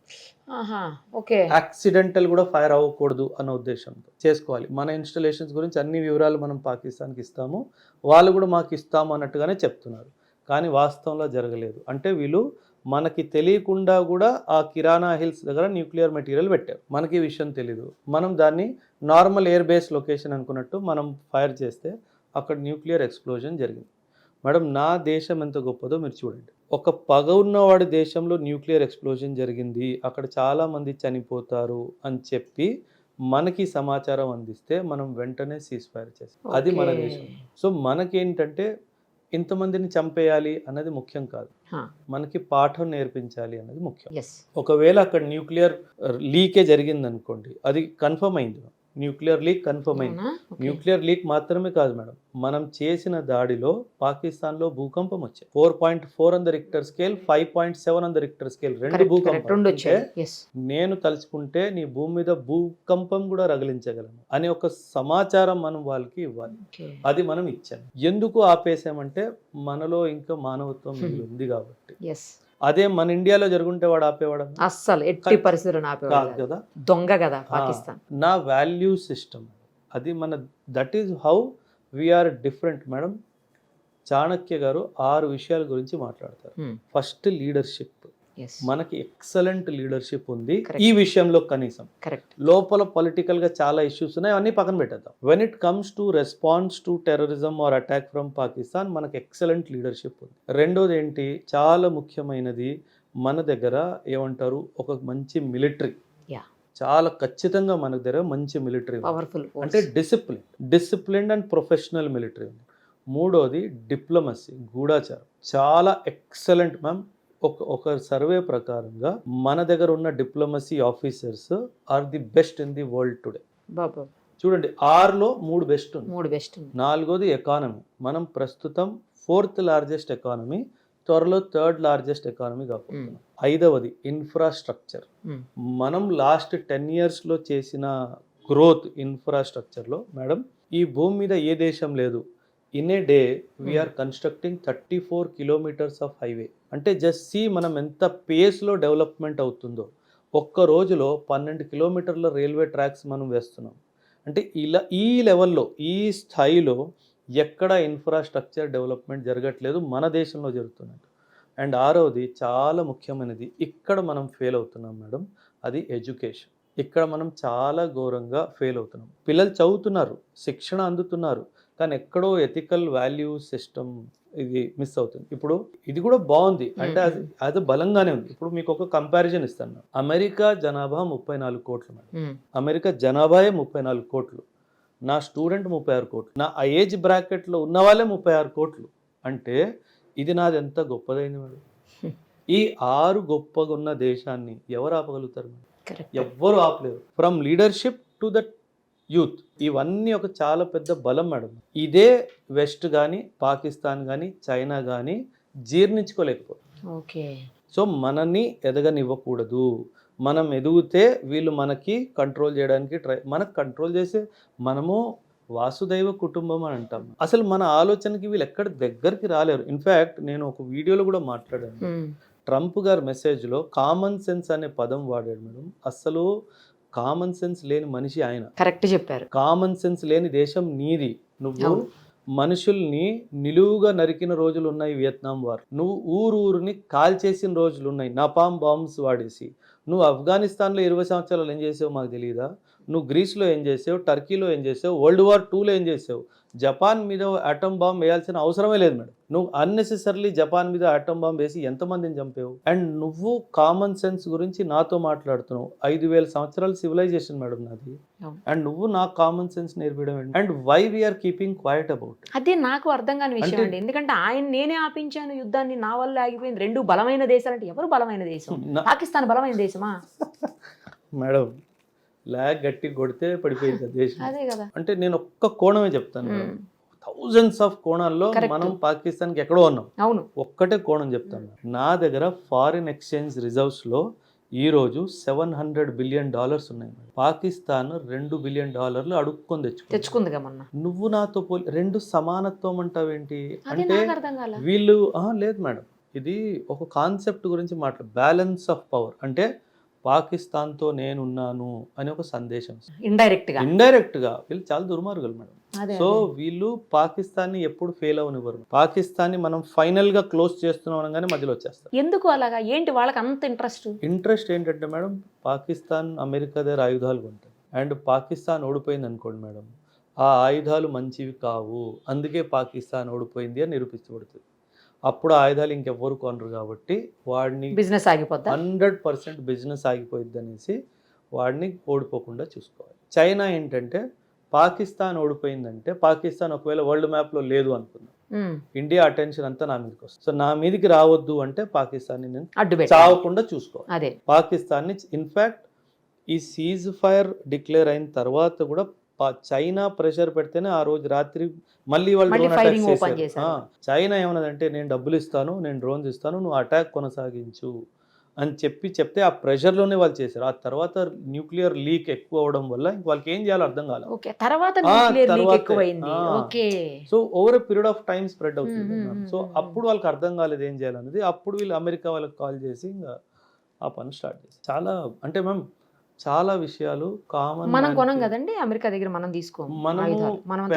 యాక్సిడెంటల్ కూడా ఫైర్ అవ్వకూడదు అన్న ఉద్దేశంతో చేసుకోవాలి. మన ఇన్స్టాలేషన్స్ గురించి అన్ని వివరాలు మనం పాకిస్తాన్కి ఇస్తాము, వాళ్ళు కూడా మాకు ఇస్తాము అన్నట్టుగానే చెప్తున్నారు. కానీ వాస్తవంలో జరగలేదు. అంటే వీళ్ళు మనకి తెలియకుండా కూడా ఆ కిరాణా హిల్స్ దగ్గర న్యూక్లియర్ మెటీరియల్ పెట్టారు. మనకి ఈ విషయం తెలీదు. మనం దాన్ని నార్మల్ ఎయిర్ బేస్ లొకేషన్ అనుకున్నట్టు మనం ఫైర్ చేస్తే అక్కడ న్యూక్లియర్ ఎక్స్ప్లోజన్ జరిగింది. మేడం, నా దేశం ఎంత గొప్పదో మీరు చూడండి. ఒక పగ ఉన్నవాడి దేశంలో న్యూక్లియర్ ఎక్స్ప్లోజన్ జరిగింది, అక్కడ చాలామంది చనిపోతారు అని చెప్పి మనకి సమాచారం అందిస్తే మనం వెంటనే సీజ్ ఫైర్ చేస్తాం. అది మన దేశం. సో మనకేంటంటే ఇంతమందిని చంపేయాలి అన్నది ముఖ్యం కాదు, మనకి పాఠం నేర్పించాలి అన్నది ముఖ్యం. ఒకవేళ అక్కడ న్యూక్లియర్ లీకే జరిగింది అనుకోండి, అది కన్ఫర్మ్ అయింది, న్యూక్లియర్ లీక్ కన్ఫర్మ్ అయింది. న్యూక్లియర్ లీక్ మాత్రమే కాదు మేడం, మనం చేసిన దాడిలో పాకిస్తాన్లో భూకంపం వచ్చాయి. 4.4 on the Richter scale, 5.7 on the Richter scale, 2 భూకంపం. నేను తలుచుకుంటే నీ భూమి మీద భూకంపం కూడా రగిలించగలను అనే ఒక సమాచారం మనం వాళ్ళకి ఇవ్వాలి. అది మనం ఇచ్చాం. ఎందుకు ఆపేసామంటే మనలో ఇంకా మానవత్వం ఉంది కాబట్టి. అదే మన ఇండియాలో జరుగుంటే వాడు ఆపేవాడు అస్సలు ఎట్టి పరిస్థితుల్లో ఆపేవాడు కదా, దొంగ కదా పాకిస్తాన్. నా వాల్యూ సిస్టమ్ అది మన, that is how we're different madam. Chanakya garu 6 విషయాల గురించి మాట్లాడతారు. ఫస్ట్ లీడర్షిప్, ఎస్ మనకి ఎక్సలెంట్ లీడర్షిప్ ఉంది Correct. ఈ విషయంలో. కనీసం కరెక్ట్. లోపల పొలిటికల్ గా చాలా ఇష్యూస్ ఉన్నాయి, అన్ని పక్కన పెట్టేద్దాం. When it comes to response to terrorism or attack from Pakistan మనకి ఎక్సలెంట్ లీడర్షిప్ ఉంది. రెండోది ఏంటి, చాలా ముఖ్యమైనది, మన దగ్గర ఏమంటారు, ఒక మంచి మిలిటరీ, యా, చాలా ఖచ్చితంగా మన దగ్గర మంచి మిలిటరీ, పవర్ఫుల్ అంటే డిసిప్లిన్ అండ్ ప్రొఫెషనల్ మిలిటరీ ఉంది. మూడోది డిప్లొమసీ, గూఢాచారం చాలా ఎక్సలెంట్ మ్యామ్. ఒక సర్వే ప్రకారంగా మన దగ్గర ఉన్న diplomacy officers are the best in the world today. బాబా చూడండి, 6లో 3 బెస్ట్ ఉంది. 3 బెస్ట్. నాలుగోది ఎకానమీ, మనం ప్రస్తుతం 4th లార్జెస్ట్ ఎకానమీ, త్వరలో 3rd లార్జెస్ట్ ఎకానమీ కాకపోతున్నాం. 5వది ఇన్ఫ్రాస్ట్రక్చర్, మనం లాస్ట్ 10 yearsలో చేసిన గ్రోత్ ఇన్ఫ్రాస్ట్రక్చర్లో మేడం ఈ భూమి మీద ఏ దేశం లేదు. In a day we're constructing 34 kilometers of highway. అంటే జస్ట్ సి మనం ఎంత పేస్లో డెవలప్మెంట్ అవుతుందో. ఒక్క రోజులో 12 kilometerల రైల్వే ట్రాక్స్ మనం వేస్తున్నాం. అంటే ఇలా ఈ లెవెల్లో, ఈ స్థాయిలో ఎక్కడ ఇన్ఫ్రాస్ట్రక్చర్ డెవలప్మెంట్ జరగట్లేదు, మన దేశంలో జరుగుతున్నట్టు. అండ్ 6వది చాలా ముఖ్యమైనది, ఇక్కడ మనం ఫెయిల్ అవుతున్నాం మేడం, అది ఎడ్యుకేషన్. ఇక్కడ మనం చాలా ఘోరంగా ఫెయిల్ అవుతున్నాం. పిల్లలు చదువుతున్నారు, శిక్షణ అందుతున్నారు, కానీ ఎక్కడో ఎథికల్ వాల్యూ సిస్టమ్ ఇది మిస్ అవుతుంది. ఇప్పుడు ఇది కూడా బాగుంది, అంటే అది బలంగానే ఉంది. ఇప్పుడు మీకు ఒక కంపారిజన్ ఇస్తాను. అమెరికా జనాభా 34 కోట్లు మేడం, అమెరికా జనాభాయే 34 కోట్లు, నా స్టూడెంట్ 36 కోట్లు, నా ఏజ్ బ్రాకెట్లో ఉన్న వాళ్ళే 36 కోట్లు. అంటే ఇది నాది ఎంత గొప్పదైంది మేడం. ఈ 6 గొప్పగా ఉన్న దేశాన్ని ఎవరు ఆపగలుగుతారు మేడం? ఎవ్వరు ఆపలేరు. From leadership to that youth, ఇవన్నీ ఒక చాలా పెద్ద బలం మేడం. ఇదే వెస్ట్ కానీ, పాకిస్తాన్ కానీ, చైనా కానీ జీర్ణించుకోలేకపోతుంది. ఓకే. సో మనని ఎదగనివ్వకూడదు. మనం ఎదిగితే వీళ్ళు మనకి కంట్రోల్ చేయడానికి మనకు కంట్రోల్ చేసే, మనము వాసుదైవ కుటుంబం అని అంటాం. అసలు మన ఆలోచనకి వీళ్ళు ఎక్కడ దగ్గరికి రాలేరు. ఇన్ఫ్యాక్ట్ నేను ఒక వీడియోలో కూడా మాట్లాడాను, ట్రంప్ గారి మెసేజ్లో కామన్ సెన్స్ అనే పదం వాడాడు మేడం. అసలు కామన్ సెన్స్ లేని మనిషి ఆయన. కరెక్ట్ చెప్పారు. కామన్ సెన్స్ లేని దేశం నీది. నువ్వు మనుషుల్ని నిలువుగా నరికిన రోజులు ఉన్నాయి వియత్నాం వార్. నువ్వు ఊరూరిని కాల్చేసిన రోజులు ఉన్నాయి నపామ్ బాంబ్స్ వాడేసి. నువ్వు ఆఫ్ఘనిస్తాన్లో 20 సంవత్సరాలు ఏం చేసావు మాకు తెలియదా? నువ్వు గ్రీస్లో ఏం చేసావు, టర్కీలో ఏం చేసావు, World War IIలో ఏం చేసావు? జపాన్ మీద అటమ్ బాంబ్ వేయాల్సిన అవసరమే లేదు మేడం. నువ్వు అన్నెసెసరీలీ జపాన్ మీద అటమ్ బాంబ్ వేసి ఎంతమందిని చంపావు? అండ్ నువ్వు కామన్ సెన్స్ గురించి నాతో మాట్లాడుతున్నావు. 5000 సంవత్సరాల సివిలైజేషన్ మేడం నాది, అండ్ నువ్వు నాకు కామన్ సెన్స్ నేర్పడం ఏంటి? And why we're keeping quiet about? అదే నాకు అర్థం కాని విషయం అండి. ఎందుకంటే నేనే ఆపించాను యుద్ధాన్ని, నా వల్ల ఆగిపోయింది. 2 బలమైన దేశాలు అంటే ఎవరు బలమైన దేశం? పాకిస్తాన్ బలమైన దేశమా మేడం? లాగ్ గట్టి కొడితే పడిపోయింది దేశం. అదే కదా. అంటే నేను ఒక్క కోణమే చెప్తాను, థౌజండ్స్ ఆఫ్ కోణాల్లో మనం పాకిస్తాన్కి ఎక్కడో ఉన్నాం. అవును, ఒక్కటే కోణం చెప్తాను. నా దగ్గర ఫారిన్ ఎక్స్చేంజ్ రిజర్వ్స్ లో ఈ రోజు $700 బిలియన్ ఉన్నాయి. పాకిస్తాన్ $2 బిలియన్ అడుక్కొని తెచ్చుకుంది మొన్న. నువ్వు నాతో పోలి 2 సమానత్వం అంటావేంటి? అంటే వీళ్ళు లేదు మేడం, ఇది ఒక కాన్సెప్ట్ గురించి బ్యాలెన్స్ ఆఫ్ పవర్. అంటే పాకిస్తాన్తో నేనున్నాను అని ఒక సందేశం ఇండైరెక్ట్ గా వీళ్ళు చాలా దుర్మార్గులు మేడం. సో వీళ్ళు పాకిస్తాన్ని ఎప్పుడు ఫెయిల్ అవనివ్వరు. పాకిస్తాన్ని మనం ఫైనల్ గా క్లోజ్ చేస్తున్నాం అనగానే మధ్యలో వచ్చేస్తారు. ఎందుకు అలాగా? ఏంటి వాళ్ళకి అంత ఇంట్రెస్ట్ ఏంటంటే మేడం, పాకిస్తాన్ అమెరికా దగ్గర ఆయుధాలు కొంటాయి, అండ్ పాకిస్తాన్ ఓడిపోయింది అనుకోండి మేడం, ఆ ఆయుధాలు మంచివి కావు, అందుకే పాకిస్తాన్ ఓడిపోయింది అని నిరూపించబడుతుంది. అప్పుడు ఆయుధాలు ఇంకెవ్వరు కొనరు కాబట్టి వాడిని బిజినెస్ ఆగిపోద్ది, 100% బిజినెస్ ఆగిపోయింది అనేసి వాడిని ఓడిపోకుండా చూసుకోవాలి. చైనా ఏంటంటే పాకిస్తాన్ ఓడిపోయిందంటే, పాకిస్తాన్ ఒకవేళ వరల్డ్ మ్యాప్లో లేదు అనుకుందాం, ఇండియా అటెన్షన్ అంతా నా మీదకి వస్తుంది. సో నా మీదకి రావద్దు అంటే పాకిస్తాన్ని నేను చావకుండా చూసుకోవాలి. పాకిస్తాన్ని ఇన్ఫ్యాక్ట్ ఈ సీజ్ ఫైర్ డిక్లేర్ అయిన తర్వాత కూడా చైనా ప్రెషర్ పెడితేనే ఆ రోజు రాత్రి మళ్ళీ వాళ్ళు డ్రోన్ అటాక్ చేశారు. చైనా ఏమన్నదంటే, నేను డబ్బులు ఇస్తాను, నేను డ్రోన్స్ ఇస్తాను, నువ్వు అటాక్ కొనసాగించు అని చెప్తే ఆ ప్రెషర్లోనే వాళ్ళు చేశారు. ఆ తర్వాత న్యూక్లియర్ లీక్ ఎక్కువ అవడం వల్ల వాళ్ళకి ఏం చేయాలో అర్థం కాలేదు. So over a period of time spread అవుతుంది. సో అప్పుడు వాళ్ళకి అర్థం కాలేదు ఏం చేయాలనేది. అప్పుడు వీళ్ళు అమెరికా వాళ్ళకి కాల్ చేసి ఇంకా ఆ పని స్టార్ట్ చేశారు. చాలా అంటే మ్యామ్ చాలా విషయాలు కామన్. మనం కొనం కదండి అమెరికా దగ్గర, మనం తీసుకోము. మనము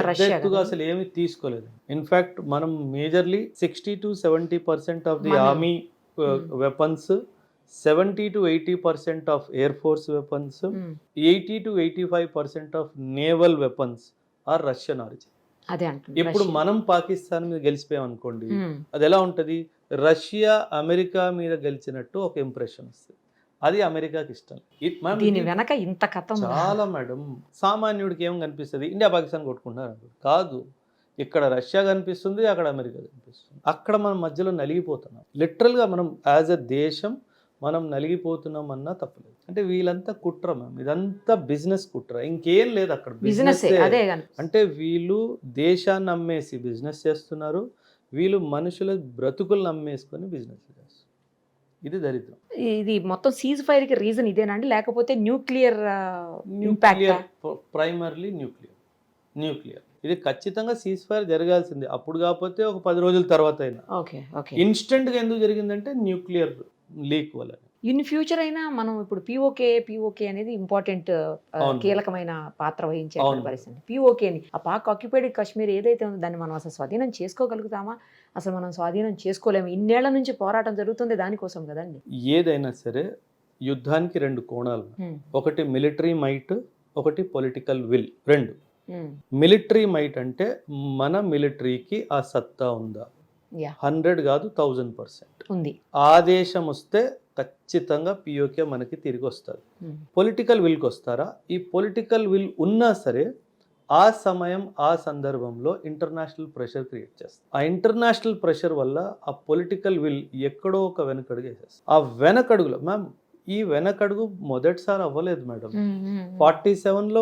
అసలు ఏమి తీసుకోలేదు. ఇన్ఫాక్ట్ మనం majorly 60 to 70% of the army weapons 70 to 80% of air force weapons, 80 to 85% of naval weapons are Russian origin. అదే అంటుంది ఇప్పుడు మనం పాకిస్తాన్ మీద గెలిచిపోయాం అనుకోండి, అది ఎలా ఉంటది, రష్యా అమెరికా మీద గెలిచినట్టు ఒక ఇంప్రెషన్ వస్తుంది. అది అమెరికాకి ఇష్టం. దీని వెనక ఇంత కథ ఉందా? చాలా మేడం. సామాన్యుడికి ఏం కనిపిస్తుంది, ఇండియా పాకిస్తాన్ కొట్టుకుంటున్నారు కాదు, ఇక్కడ రష్యా కనిపిస్తుంది, అక్కడ అమెరికా కనిపిస్తుంది. అక్కడ మనం మధ్యలో నలిగిపోతున్నాం. లిటరల్గా మనం యాజ్ అ దేశం మనం నలిగిపోతున్నాం అన్నా తప్పలేదు. అంటే వీళ్ళంతా కుట్ర మ్యామ్, ఇదంతా బిజినెస్ కుట్ర, ఇంకేం లేదు అక్కడ. బిజినెస్ అదే అంటే వీళ్ళు దేశాన్ని అమ్మేసి బిజినెస్ చేస్తున్నారు, వీళ్ళు మనుషుల బ్రతుకులను అమ్మేసుకొని బిజినెస్ చేస్తారు. ఇది దరిద్రం. ఇది మొత్తం సీజ్ ఫైర్ కి రీజన్ ఇదేనండి, లేకపోతే న్యూక్లియర్ ప్రైమర్లీ న్యూక్లియర్ ఇది ఖచ్చితంగా సీజ్ ఫైర్ జరగాల్సిందే. అప్పుడు కాకపోతే ఒక 10 రోజుల తర్వాత అయినా. ఇన్స్టెంట్ గా ఎందుకు జరిగిందంటే న్యూక్లియర్ లీక్ వల్ల. ఇన్ ఫ్యూచర్ అయినా మనం ఇప్పుడు పిఓకే అనేది ఇంపార్టెంట్ కీలకమైన పాత్ర వహించే పరిస్థితి. పిఓకేని ఆ పాక్ ఆక్యుపైడ్ కాశ్మీర్ ఏదైతే ఉందో దాన్ని మనం అసలు స్వాధీనం చేసుకోగలుగుతామా? అసలు మనం స్వాధీనం చేసుకోలేము. ఇన్నేళ్ల నుంచి పోరాటం జరుగుతుంది దానికోసం కదండి. ఏదైనా సరే యుద్ధానికి 2 కోణాలు, ఒకటి మిలిటరీ మైట్, ఒకటి పొలిటికల్ విల్. 2 మిలిటరీ మైట్ అంటే మన మిలిటరీకి ఆ సత్తా ఉందా, 100 కాదు 1000% ఉంది. ఆదేశం వస్తే ఖచ్చితంగా పిఓకే మనకి తిరిగి వస్తుంది. పొలిటికల్ విల్కి వస్తారా? ఈ పొలిటికల్ విల్ ఉన్నా సరే ఆ సమయం ఆ సందర్భంలో ఇంటర్నేషనల్ ప్రెషర్ క్రియేట్ చేస్తారు. ఆ ఇంటర్నేషనల్ ప్రెషర్ వల్ల ఆ పొలిటికల్ విల్ ఎక్కడో ఒక వెనకడుగు వేసేస్తారు. ఆ వెనకడుగులో మ్యామ్, ఈ వెనకడుగు మొదటిసారి అవ్వలేదు మేడం. 47లో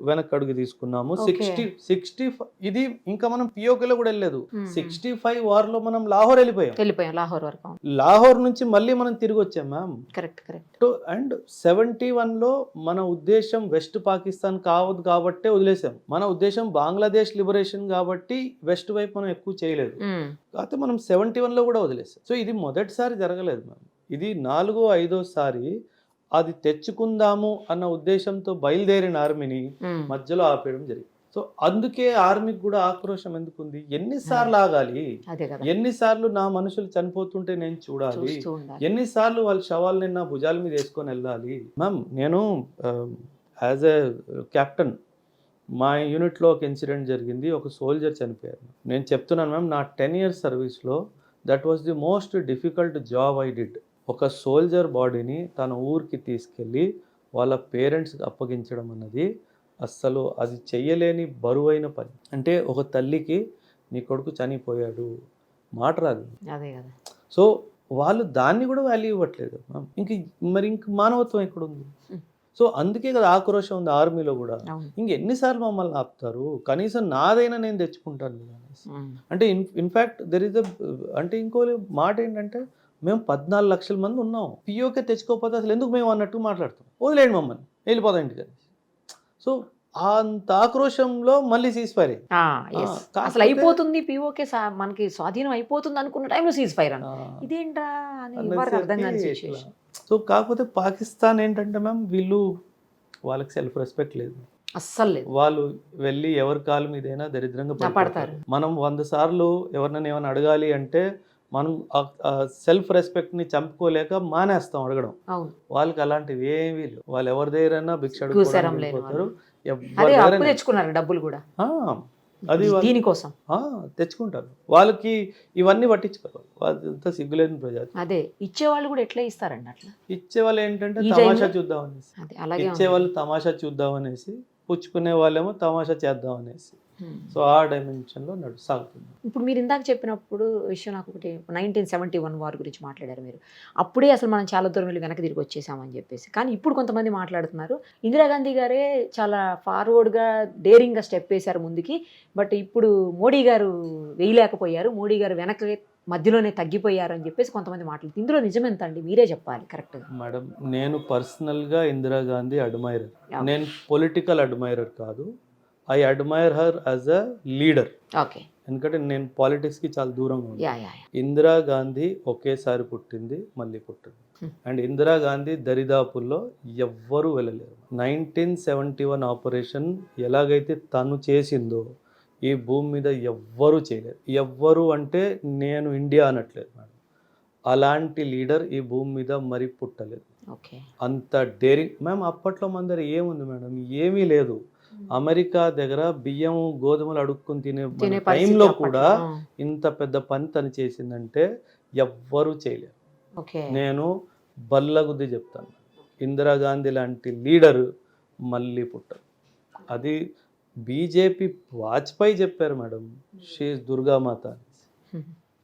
వెనకడుగు తీసుకున్నాము. 60 ఇది ఇంకా మనం పిఓకేలో కూడా వెళ్ళలేదు. 65 వార్లో మనం లాహోర్ వెళ్ళిపోయాం. లాహోర్ నుంచి మళ్ళీ మనం తిరిగి వచ్చాం మ్యామ్. కరెక్ట్. అండ్ 71లో మన ఉద్దేశం వెస్ట్ పాకిస్తాన్ కావద్దు కాబట్టే వదిలేసాం. మన ఉద్దేశం బంగ్లాదేశ్ లిబరేషన్ కాబట్టి వెస్ట్ వైపు మనం ఎక్కువ చేయలేదు. కాకపోతే మనం 71లో కూడా వదిలేసాం. సో ఇది మొదటిసారి జరగలేదు మ్యామ్. ఇది 4వ 5వ సారి అది తెచ్చుకుందాము అన్న ఉద్దేశంతో బయలుదేరిన ఆర్మీని మధ్యలో ఆపేయడం జరిగింది. సో అందుకే ఆర్మీకి కూడా ఆక్రోశం ఎందుకుంది? ఎన్నిసార్లు ఆగాలి? ఎన్నిసార్లు నా మనుషులు చనిపోతుంటే నేను చూడాలి? ఎన్నిసార్లు వాళ్ళ శవాలని నా భుజాల మీద వేసుకొని వెళ్ళాలి? మ్యామ్, నేను యాజ్ ఎ కెప్టెన్ మా యూనిట్లో ఒక ఇన్సిడెంట్ జరిగింది. ఒక సోల్జర్ చనిపోయారు. నేను చెప్తున్నాను మ్యామ్, నా 10 years సర్వీస్లో that was the most difficult job I did. ఒక సోల్జర్ బాడీని తన ఊరికి తీసుకెళ్ళి వాళ్ళ పేరెంట్స్కి అప్పగించడం అన్నది అస్సలు అది చెయ్యలేని బరువైన పని. అంటే ఒక తల్లికి నీ కొడుకు చనిపోయాడు మాట రాదు. సో వాళ్ళు దాన్ని కూడా వాల్యూ ఇవ్వట్లేదు. ఇంక మానవత్వం ఎక్కడుంది? సో అందుకే కదా ఆక్రోశం ఉంది ఆర్మీలో కూడా. ఇంకెన్నిసార్లు మమ్మల్ని ఆపుతారు? కనీసం నాదైనా నేను తెచ్చుకుంటాను అనేసి. అంటే ఇన్ఫ్యాక్ట్ దెర్ ఇస్ అంటే ఇంకో మాట ఏంటంటే, మేము 14 లక్షల మంది ఉన్నాం, పిఓకే తెచ్చుకోకపోతే అసలు ఎందుకు మేము అన్నట్టు మాట్లాడుతాం. వదిలేండి మమ్మల్ని, వెళ్ళిపోతాం ఇంటికి. సో అంత ఆక్రోశంలో మళ్ళీ సీజ్ ఫైర్ అసలు అయిపోతుంది. పిఓకే మనకి స్వాధీనం అయిపోతుంది అనుకున్న టైంలో సీజ్ ఫైర్ ఇదేంట్రా అర్థం కాని సిచ్యువేషన్. సో కాకపోతే పాకిస్తాన్ ఏంటంటే మ్యామ్, వాళ్ళకి సెల్ఫ్ రెస్పెక్ట్ లేదు అస్సలు లేదు. వాళ్ళు వెళ్ళి ఎవరి కాలు మీదైనా దరిద్రంగా పడతారు. మనం 100 సార్లు ఎవరినైనా ఏమైనా అడగాలి అంటే మనం సెల్ఫ్ రెస్పెక్ట్ ని చంపుకోలేక మానేస్తాం అడగడం. వాళ్ళకి అలాంటివి ఏమీ లేవు. వాళ్ళు ఎవరి దగ్గరైనా భిక్ష అడుగుతారు. తెచ్చుకున్నారు డబ్బులు కూడా అది దీనికోసం తెచ్చుకుంటారు. వాళ్ళకి ఇవన్నీ పట్టించుకోరు. వాళ్ళంతా సిగ్గులేని ప్రజలు. అదే ఇచ్చేవాళ్ళు కూడా ఎట్లా ఇస్తారండి? అట్లా ఇచ్చేవాళ్ళు ఏంటంటే తమాషా చూద్దాం అనేసి, ఇచ్చేవాళ్ళు తమాషా చూద్దాం అనేసి, పుచ్చుకునే వాళ్ళేమో తమాషా చేద్దాం అనేసి. సో ఆ డైమెన్షన్లో సాగుతుంది. ఇప్పుడు మీరు ఇందాక చెప్పినప్పుడు విషయం నాకు ఒకటి, 1971 వార్ గురించి మాట్లాడారు మీరు. అప్పుడే అసలు మనం చాలా దూరం వెళ్ళి వెనక్కి తిరిగి వచ్చేసామని చెప్పేసి. కానీ ఇప్పుడు కొంతమంది మాట్లాడుతున్నారు ఇందిరాగాంధీ గారే చాలా ఫార్వర్డ్గా డేరింగ్గా స్టెప్ వేశారు ముందుకి, బట్ ఇప్పుడు మోడీ గారు వేయలేకపోయారు, మోడీ గారు వెనక్కి మధ్యలోనే తగ్గిపోయారు అని చెప్పేసి కొంతమంది మాట్లాడుతుంది. ఇందులో నిజమెంత అండి? మీరే చెప్పాలి కరెక్ట్గా. మేడం, నేను పర్సనల్గా ఇందిరాగాంధీ అడ్మైరర్. నేను పొలిటికల్ అడ్మైరర్ కాదు. I admire her as a leader. ఎందుకంటే నేను పాలిటిక్స్కి చాలా దూరంగా ఉన్నాను. ఇందిరాగాంధీ ఒకేసారి పుట్టింది, మళ్ళీ పుట్టింది. అండ్ ఇందిరాగాంధీ దరిదాపుల్లో ఎవ్వరూ వెళ్ళలేరు. 1971 ఆపరేషన్ ఎలాగైతే తను చేసిందో ఈ భూమి మీద ఎవ్వరూ చేయలేరు. ఎవ్వరు అంటే నేను ఇండియా అనట్లేదు మేడం. అలాంటి లీడర్ ఈ భూమి మీద మరి పుట్టలేదు. ఓకే. అంత డేరింగ్ మ్యామ్. అప్పట్లో మన దగ్గర ఏముంది మేడం? ఏమీ లేదు. అమెరికా దగ్గర బియ్యం గోధుమలు అడుక్కుని తినే తినే టైంలో పరిస్థితి కూడా అప్పట్లో. ఇంత పెద్ద పని తను చేసిందంటే ఎవ్వరూ చేయలేరు. ఓకే. నేను బల్లగుద్ది చెప్తాను, ఇందిరాగాంధీ లాంటి లీడర్ మళ్ళీ పుట్టరు. అది బీజేపీ వాజ్పేయి చెప్పారు మేడం, షీఈ్ దుర్గామాత అని.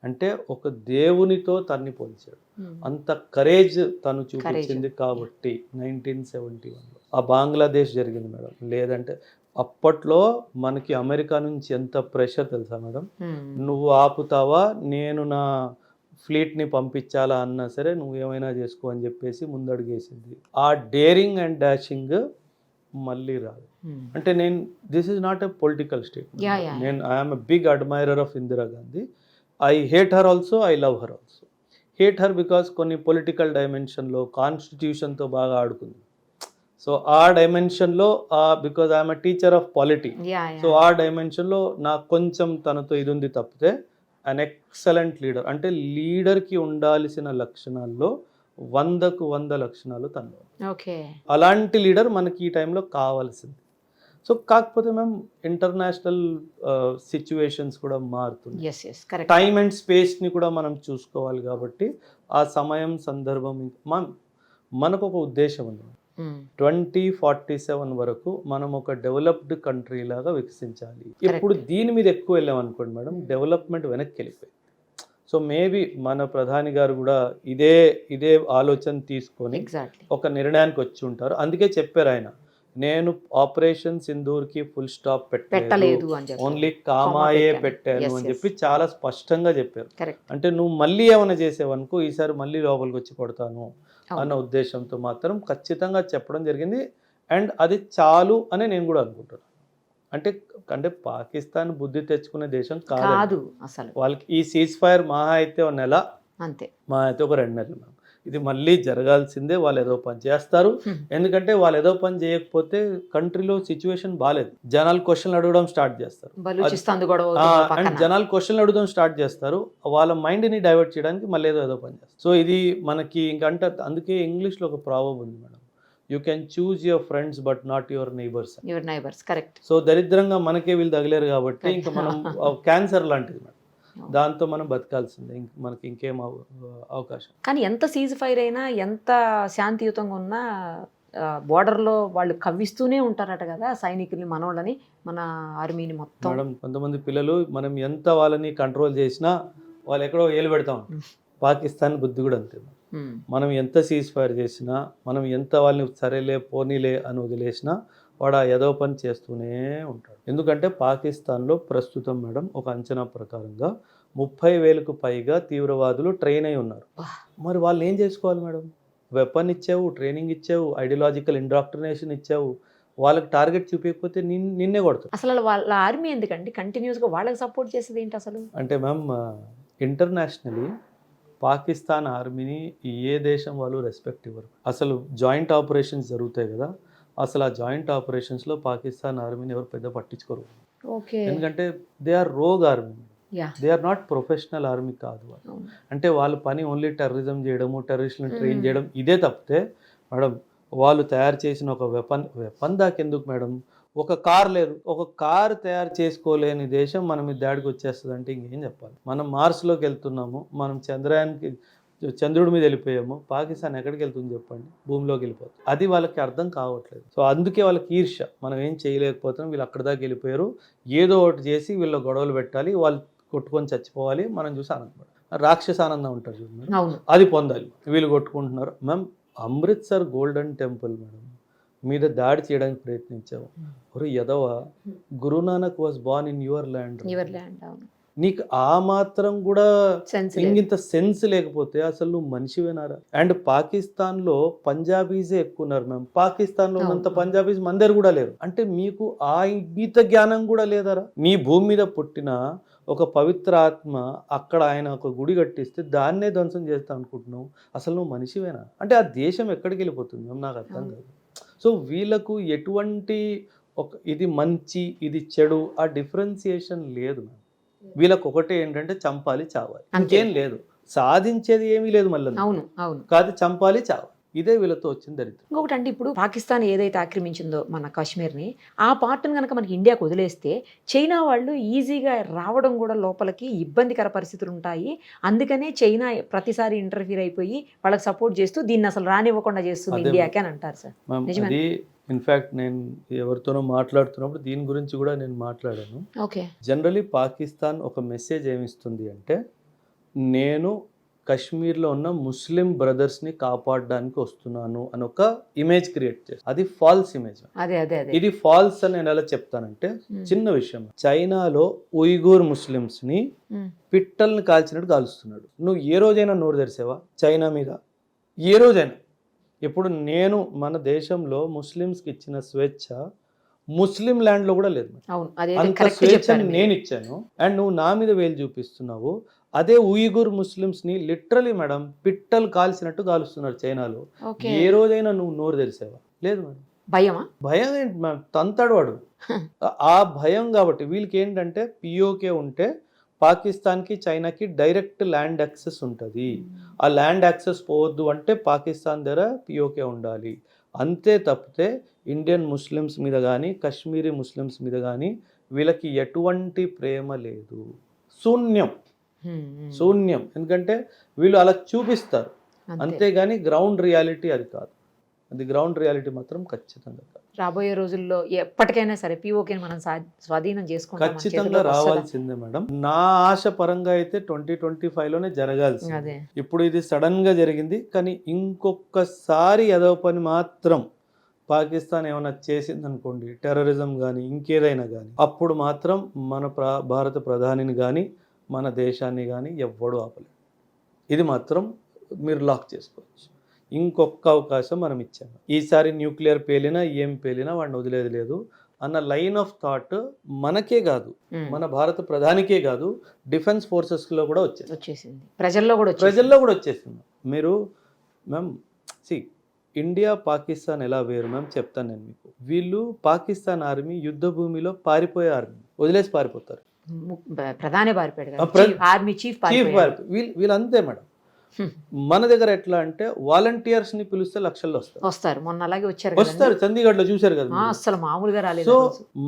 అంటే ఒక దేవునితో తన్ని పోల్చాడు. అంత కరేజ్ తను చూపించింది కాబట్టి 1971లో ఆ బంగ్లాదేశ్ జరిగింది మేడం. లేదంటే అప్పట్లో మనకి అమెరికా నుంచి ఎంత ప్రెషర్ తెలుసా మేడం? నువ్వు ఆపుతావా, నేను నా ఫ్లీట్ని పంపించాలా అన్నా సరే నువ్వు ఏమైనా చేసుకో అని చెప్పేసి ముందడుగేసింది. ఆ డేరింగ్ అండ్ డాషింగ్ మళ్ళీ రాదు. అంటే నేను this is not a political statement. నేను I'm a big admirer of Indira Gandhi. I hate her also, I love her also. Hate her because కొన్ని పొలిటికల్ డైమెన్షన్లో కాన్స్టిట్యూషన్తో బాగా ఆడుకుంది. సో ఆ డైమెన్షన్లో because I'm a teacher of polity, so ఆ డైమెన్షన్లో నాకు కొంచెం తనతో ఇది ఉంది తప్పితే అన్ ఎక్సలెంట్ లీడర్. అంటే లీడర్కి ఉండాల్సిన లక్షణాల్లో 100కు 100 లక్షణాలు తనలో. ఓకే. అలాంటి లీడర్ మనకి ఈ టైంలో కావాల్సింది. సో కాకపోతే మేము ఇంటర్నేషనల్ సిచ్యువేషన్స్ కూడా మారుతుంది. టైం అండ్ స్పేస్ని కూడా మనం చూసుకోవాలి కాబట్టి ఆ సమయం సందర్భం మనకు ఒక ఉద్దేశం ఉంది. 2047 వరకు మనం ఒక డెవలప్డ్ కంట్రీ లాగా వికసించాలి. ఇప్పుడు దీని మీద ఎక్కువ వెళ్ళాం అనుకోండి మేడం, డెవలప్మెంట్ వెనక్కి వెళ్ళిపోయింది. సో మేబీ మన ప్రధాని గారు కూడా ఇదే ఆలోచన తీసుకొని ఒక నిర్ణయానికి వచ్చి ఉంటారు. అందుకే చెప్పారు ఆయన, నేను ఆపరేషన్ సింధూర్కి ఫుల్ స్టాప్ పెట్టలేదు, ఓన్లీ కామాయే పెట్టాను అని చెప్పి చాలా స్పష్టంగా చెప్పారు. అంటే నువ్వు మళ్ళీ ఏమైనా చేసేవనుకో ఈసారి మళ్ళీ లోపలికి వచ్చి కొడతాను అన్న ఉద్దేశంతో మాత్రం ఖచ్చితంగా చెప్పడం జరిగింది. అండ్ అది చాలు అని నేను కూడా అనుకుంటున్నాను. అంటే పాకిస్తాన్ బుద్ధి తెచ్చుకునే దేశం కాదు అసలు. వాళ్ళకి ఈ సీజ్ ఫైర్ మహా అయితే 1 నెల, అంతే, మహా అయితే ఒక 2 నెలలు. ఇది మళ్ళీ జరగాల్సిందే. వాళ్ళు ఏదో పని చేస్తారు. ఎందుకంటే వాళ్ళు ఏదో పని చేయకపోతే కంట్రీలో సిచ్యువేషన్ బాగాలేదు. జనాలు క్వశ్చన్లు అడగడం స్టార్ట్ చేస్తారు. అండ్ జనాలు క్వశ్చన్లు అడగడం స్టార్ట్ చేస్తారు. వాళ్ళ మైండ్ని డైవర్ట్ చేయడానికి మళ్ళీ ఏదో పని చేస్తారు. సో ఇది మనకి ఇంకంటే అందుకే ఇంగ్లీష్లో ఒక ప్రావర్బ్ ఉంది madam, you can choose your friends but not your neighbours. Correct. So దరిద్రంగా మనకే వీళ్ళు తగిలేరు కాబట్టి ఇంకా మనం క్యాన్సర్ లాంటిది మేడం, దాంతో మనం బతకాల్సిందే. మనకి ఇంకేం అవకాశం. కానీ ఎంత సీజ్ ఫైర్ అయినా, ఎంత శాంతియుతంగా ఉన్నా బోర్డర్లో వాళ్ళు కవ్విస్తూనే ఉంటారట కదా సైనికుల్ని, మనోళ్ళని, మన ఆర్మీని మొత్తం. మేడం కొంతమంది పిల్లలు మనం ఎంత వాళ్ళని కంట్రోల్ చేసినా వాళ్ళు ఎక్కడో ఏలు పెడతాం. పాకిస్తాన్ బుద్ధి కూడా అంతే. మనం ఎంత సీజ్ ఫైర్ చేసినా, మనం ఎంత వాళ్ళని సరేలే పోనీలే అని వదిలేసినా వాడు ఆ ఏదో పని చేస్తూనే ఉంటాడు. ఎందుకంటే పాకిస్తాన్లో ప్రస్తుతం మేడం ఒక అంచనా ప్రకారంగా 30,000కు పైగా తీవ్రవాదులు ట్రైన్ అయి ఉన్నారు. మరి వాళ్ళు ఏం చేసుకోవాలి మేడం? వెపన్ ఇచ్చావు, ట్రైనింగ్ ఇచ్చావు, ఐడియాలజికల్ ఇండాక్ట్రినేషన్ ఇచ్చావు, వాళ్ళకి టార్గెట్ చూపించకపోతే నిన్నే కొడతారు. అసలు వాళ్ళ ఆర్మీ ఎందుకండి కంటిన్యూస్గా వాళ్ళకి సపోర్ట్ చేసేది ఏంటి అసలు? అంటే మ్యామ్ ఇంటర్నేషనలీ పాకిస్తాన్ ఆర్మీని ఏ దేశం వాళ్ళు రెస్పెక్ట్ ఇవ్వరు. అసలు జాయింట్ ఆపరేషన్స్ జరుగుతాయి కదా, అసలు ఆ జాయింట్ ఆపరేషన్స్లో పాకిస్తాన్ ఆర్మీని ఎవరు పెద్ద పట్టించుకోరు. ఎందుకంటే they are rogue army, they are not professional army కాదు వాళ్ళు. అంటే వాళ్ళ పని ఓన్లీ టెర్రరిజం చేయడము, టెర్రరిస్టులను ట్రైన్ చేయడం, ఇదే తప్పితే మేడం వాళ్ళు తయారు చేసిన ఒక వెపన్ దాకెందుకు మేడం? ఒక కార్ లేదు, ఒక కార్ తయారు చేసుకోలేని దేశం మనం ఈ దాడికి వచ్చేస్తుంది అంటే ఇంకేం చెప్పాలి? మనం మార్స్లోకి వెళ్తున్నాము, మనం చంద్రుడి మీద వెళ్ళిపోయాము, పాకిస్తాన్ ఎక్కడికి వెళ్తుంది చెప్పండి? భూమిలోకి వెళ్ళిపోతుంది. అది వాళ్ళకి అర్థం కావట్లేదు. సో అందుకే వాళ్ళకి ఈర్ష్య, మనం ఏం చేయలేకపోతున్నాం, వీళ్ళు అక్కడ దాకా వెళ్ళిపోయారు, ఏదో ఒకటి చేసి వీళ్ళ గొడవలు పెట్టాలి, వాళ్ళు కొట్టుకొని చచ్చిపోవాలి, మనం చూసి ఆనందపడాలి. రాక్షస ఆనందం ఉంటారు చూడండి, అది పొందాలి. వీళ్ళు కొట్టుకుంటున్నారు. Ma'am Amritsar Golden Temple madam మీద దాడి చేయడానికి ప్రయత్నించావు. ఒరే యదవ, Guru Nanak was born in your land. నీకు ఆ మాత్రం కూడా ఇంత సెన్స్ లేకపోతే అసలు నువ్వు మనిషివేనారా? అండ్ పాకిస్తాన్లో పంజాబీసే ఎక్కువ ఉన్నారు మ్యామ్. పాకిస్తాన్లో ఉన్నంత పంజాబీస్ మన దగ్గర కూడా లేరు. అంటే మీకు ఆ గీత జ్ఞానం కూడా లేదరా? నీ భూమి మీద పుట్టిన ఒక పవిత్ర ఆత్మ అక్కడ ఆయన ఒక గుడి కట్టిస్తే దాన్నే ధ్వంసం చేస్తా అనుకుంటున్నావు. అసలు నువ్వు మనిషివేనా? అంటే ఆ దేశం ఎక్కడికి వెళ్ళిపోతుంది మ్యామ్, నాకు అర్థం కాదు. సో వీళ్ళకు ఎటువంటి ఇది మంచి ఇది చెడు ఆ డిఫరెన్సియేషన్ లేదు మ్యామ్. వీళ్ళకి ఒకటే ఏంటంటే చంపాలి, చావాలి, ఇంకేం లేదు. సాధించేది ఏమీ లేదు మళ్ళీ. అవును అవును. కాదు, చంపాలి, చావు, ఇదే వీళ్ళతో వచ్చిన దరిద్రం. ఇంకొకటి అంటే ఇప్పుడు పాకిస్తాన్ ఏదైతే ఆక్రమించిందో మన కాశ్మీర్ని, ఆ పార్ట్ని కనుక మనకి ఇండియాకు వదిలేస్తే చైనా వాళ్ళు ఈజీగా రావడం కూడా లోపలికి ఇబ్బందికర పరిస్థితులు ఉంటాయి. అందుకనే చైనా ప్రతిసారి ఇంటర్ఫీర్ అయిపోయి వాళ్ళకి సపోర్ట్ చేస్తూ దీన్ని అసలు రానివ్వకుండా చేస్తుంది అదే ఇండియాకి అని అంటారు సార్. మ్యామ్, నిజమేనా? అది ఇన్ఫ్యాక్ట్ నేను ఎవరితోనో మాట్లాడుతున్నప్పుడు దీని గురించి కూడా నేను మాట్లాడాను. ఓకే. జనరలీ పాకిస్తాన్ ఒక మెసేజ్ ఏమిస్తుంది అంటే, నేను కశ్మీర్లో ఉన్న ముస్లిం బ్రదర్స్ని కాపాడడానికి వస్తున్నాను అని ఒక ఇమేజ్ క్రియేట్ చేస్తాను. అది ఫాల్స్ ఇమేజ్. అదే అదే అదే. ఇది ఫాల్స్ అని నేను ఎలా చెప్తానంటే, చిన్న విషయం, చైనాలో ఉయిగూర్ ముస్లిమ్స్ని పిట్టల్ని కాల్చినట్టు కాలుస్తున్నాడు. నువ్వు ఏ రోజైనా నోరు తెరిసావా చైనా మీద? ఏ రోజైనా? ఇప్పుడు నేను మన దేశంలో ముస్లిమ్స్కి ఇచ్చిన స్వేచ్ఛ ముస్లిం ల్యాండ్లో కూడా లేదు. అవును, అదే అంత కరెక్ట్ స్వేచ్ఛని చెప్పారు మీరు. నేను ఇచ్చాను అండ్ నువ్వు నా మీద వేలు చూపిస్తున్నావు. అదే ఉయిగూర్ ముస్లిమ్స్ని లిటరలీ మేడం పిట్టలు కాల్చినట్టు కాలుస్తున్నారు చైనాలో. ఓకే. ఏ రోజైనా నువ్వు నోరు తెరిసావా? లేదు మేడం. భయమా? భయం ఏంటి మ్యామ్? తంతాడు వాడు. ఆ భయం కాబట్టి వీళ్ళకి ఏంటంటే పిఓకే ఉంటే పాకిస్తాన్కి చైనాకి డైరెక్ట్ ల్యాండ్ యాక్సెస్ ఉంటుంది. ఆ ల్యాండ్ యాక్సెస్ పోవద్దు అంటే పాకిస్తాన్ దగ్గర పిఓకే ఉండాలి. అంతే తప్పితే ఇండియన్ ముస్లిమ్స్ మీద కానీ కాశ్మీరీ ముస్లిమ్స్ మీద కానీ వీళ్ళకి ఎటువంటి ప్రేమ లేదు. శూన్యం, శూన్యం. ఎందుకంటే వీళ్ళు అలా చూపిస్తారు, అంతేగాని గ్రౌండ్ రియాలిటీ అది కాదు. అది గ్రౌండ్ రియాలిటీ మాత్రం ఖచ్చితంగా కాదు. రాబోయే రోజుల్లో ఎప్పటికైనా సరే పిఓకేని మనం స్వాధీనం చేసుకుంటాం. ఖచ్చితంగా రావాల్సిందే మేడం. నా ఆశ పరంగా అయితే 2025లోనే జరగాల్సింది. అదే. ఇప్పుడు ఇది సడన్ గా జరిగింది, కానీ ఇంకొకసారి ఏదో పని మాత్రం పాకిస్తాన్ ఏమైనా చేసింది అనుకోండి, టెర్రరిజం కానీ ఇంకేదైనా కానీ, అప్పుడు మాత్రం మన భారత ప్రధానిని కానీ మన దేశాన్ని కానీ ఎవ్వడు ఆపలేదు. ఇది మాత్రం మీరు లాక్ చేసుకోవచ్చు. ఇంకొక అవకాశం మనం ఇచ్చాము. ఈసారి న్యూక్లియర్ పేలినా ఏం పేలినా వాడిని వదిలేదు లేదు అన్న లైన్ ఆఫ్ థాట్ మనకే కాదు, మన భారత ప్రధానికే కాదు, డిఫెన్స్ ఫోర్సెస్లో కూడా వచ్చేసింది, ప్రజల్లో కూడా వచ్చేసింది. మీరు మ్యామ్ ఇండియా పాకిస్తాన్ ఎలా వేరు మ్యామ్ చెప్తాను నేను మీకు. వీళ్ళు పాకిస్తాన్ ఆర్మీ యుద్ధ భూమిలో పారిపోయే ఆర్మీ, వదిలేసి పారిపోతారు. ప్రధాని పారిపోయాడు, ఆర్మీ చీఫ్ వీళ్ళు అంతే మేడం. మన దగ్గర ఎట్లా అంటే వాలంటీర్స్ ని పిలిస్తే లక్షల్లో వస్తారు. మొన్న అలాగే వస్తారు, చండీగఢ్ లో చూశారు కదా, అసలు మామూలుగా రాలేదు. సో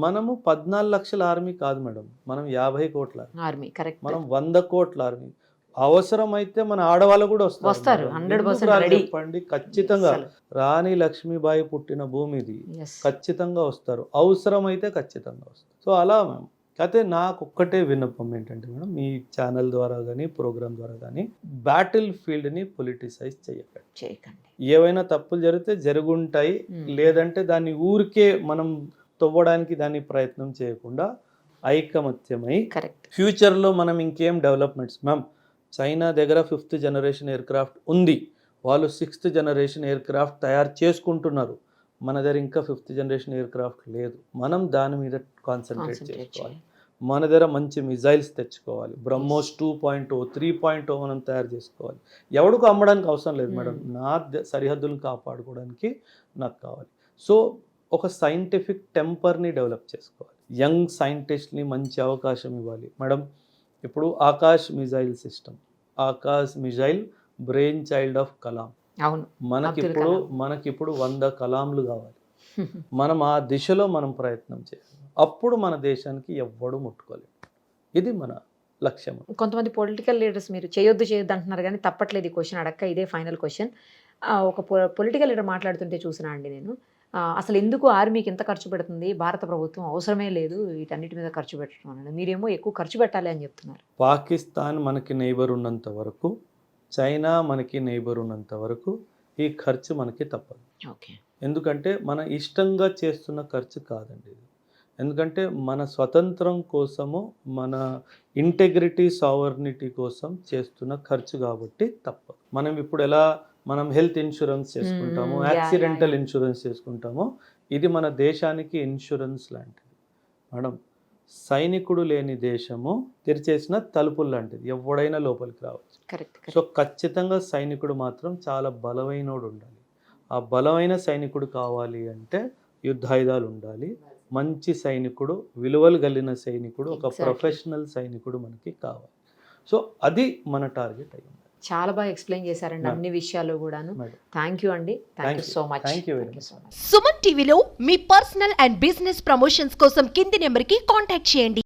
మనము 14 లక్షల ఆర్మీ కాదు మేడం, మనం 50 కోట్ల ఆర్మీ, మనం 100 కోట్ల ఆర్మీ. అవసరమైతే మన ఆడవాళ్ళు కూడా వస్తారు. 100% చెప్పండి, ఖచ్చితంగా రాణి లక్ష్మీబాయి పుట్టిన భూమి ఇది, ఖచ్చితంగా వస్తారు. అవసరమైతే ఖచ్చితంగా వస్తారు. సో అలా మేము అయితే నాకు ఒక్కటే విన్నపం ఏంటంటే మేడం, మీ ఛానల్ ద్వారా కానీ ప్రోగ్రామ్ ద్వారా కానీ బ్యాటిల్ ఫీల్డ్ని పొలిటిసైజ్ చేయకండి. ఏవైనా తప్పులు జరిగితే జరుగుంటాయి, లేదంటే దాన్ని ఊరికే మనం తవ్వడానికి దాన్ని ప్రయత్నం చేయకుండా ఐకమత్యమై ఫ్యూచర్లో మనం ఇంకేం డెవలప్మెంట్స్ మ్యామ్, చైనా దగ్గర 5th జనరేషన్ ఎయిర్ క్రాఫ్ట్ ఉంది, వాళ్ళు 6th జనరేషన్ ఎయిర్ క్రాఫ్ట్ తయారు చేసుకుంటున్నారు. మన దగ్గర ఇంకా 5th జనరేషన్ ఎయిర్ క్రాఫ్ట్ లేదు. మనం దాని మీద కాన్సన్ట్రేట్ చేసుకోవాలి. మన దగ్గర మంచి మిజైల్స్ తెచ్చుకోవాలి. బ్రహ్మోస్ 2.0 3.0 మనం తయారు చేసుకోవాలి. ఎవడికి అమ్మడానికి అవసరం లేదు మేడం, నా సరిహద్దులను కాపాడుకోవడానికి నాకు కావాలి. సో ఒక సైంటిఫిక్ టెంపర్ని డెవలప్ చేసుకోవాలి. యంగ్ సైంటిస్ట్ని మంచి అవకాశం ఇవ్వాలి మేడం. ఇప్పుడు Akash missile system, Akash missile brain child of Kalam. మనకిప్పుడు 100 కలాంలు కావాలి. మనం ఆ దిశలో మనం ప్రయత్నం చేయాలి. అప్పుడు మన దేశానికి ఎవ్వడు ముట్టుకోలేదు. ఇది మన లక్ష్యం. కొంతమంది పొలిటికల్ లీడర్స్ మీరు చేయొద్దు అంటున్నారు కానీ తప్పట్లేదు. ఈ క్వశ్చన్ అడక్క, ఇదే ఫైనల్ క్వశ్చన్. ఒక పొలిటికల్ లీడర్ మాట్లాడుతుంటే చూసినా అండి నేను, అసలు ఎందుకు ఆర్మీకి ఎంత ఖర్చు పెడుతుంది భారత ప్రభుత్వం, అవసరమే లేదు వీటన్నిటి మీద ఖర్చు పెట్టడం అన్నాడు. మీరేమో ఎక్కువ ఖర్చు పెట్టాలి అని చెప్తున్నారు. పాకిస్తాన్ మనకి నైబర్ ఉన్నంత వరకు, చైనా మనకి నైబర్ ఉన్నంత వరకు ఈ ఖర్చు మనకి తప్పదు. ఓకే. ఎందుకంటే మన ఇష్టంగా చేస్తున్న ఖర్చు కాదండి ఇది. ఎందుకంటే మన స్వతంత్రం కోసము, మన ఇంటెగ్రిటీ సావర్నిటీ కోసం చేస్తున్న ఖర్చు కాబట్టి తప్పదు. మనం ఇప్పుడు ఎలా మనం హెల్త్ ఇన్సూరెన్స్ చేసుకుంటామో, యాక్సిడెంటల్ ఇన్సూరెన్స్ చేసుకుంటామో, ఇది మన దేశానికి ఇన్సూరెన్స్ లాంటిది మేడం. సైనికుడు లేని దేశము తెరిచేసిన తలుపులు లాంటిది, ఎవడైనా లోపలికి రావచ్చు. సో ఖచ్చితంగా సైనికుడు మాత్రం చాలా బలమైనోడు ఉండాలి. ఆ బలమైన సైనికుడు కావాలి అంటే యుద్ధాయుధాలు ఉండాలి, మంచి సైనికుడు, విలువలు కలిగిన సైనికుడు, ఒక ప్రొఫెషనల్ సైనికుడు మనకి కావాలి. సో అది మన టార్గెట్ అయ్యింది. చాలా బాగా ఎక్స్ప్లెయిన్ చేశారండి Ma'am. అన్ని విషయాలు కూడాను. మేడం. థ్యాంక్ యూ అండి, thank you so much. Thank you very much. So much. Suman టీవీలో మీ పర్సనల్ అండ్ బిజినెస్ ప్రమోషన్స్ కోసం కింది నెంబర్కి కాంటాక్ట్ చేయండి.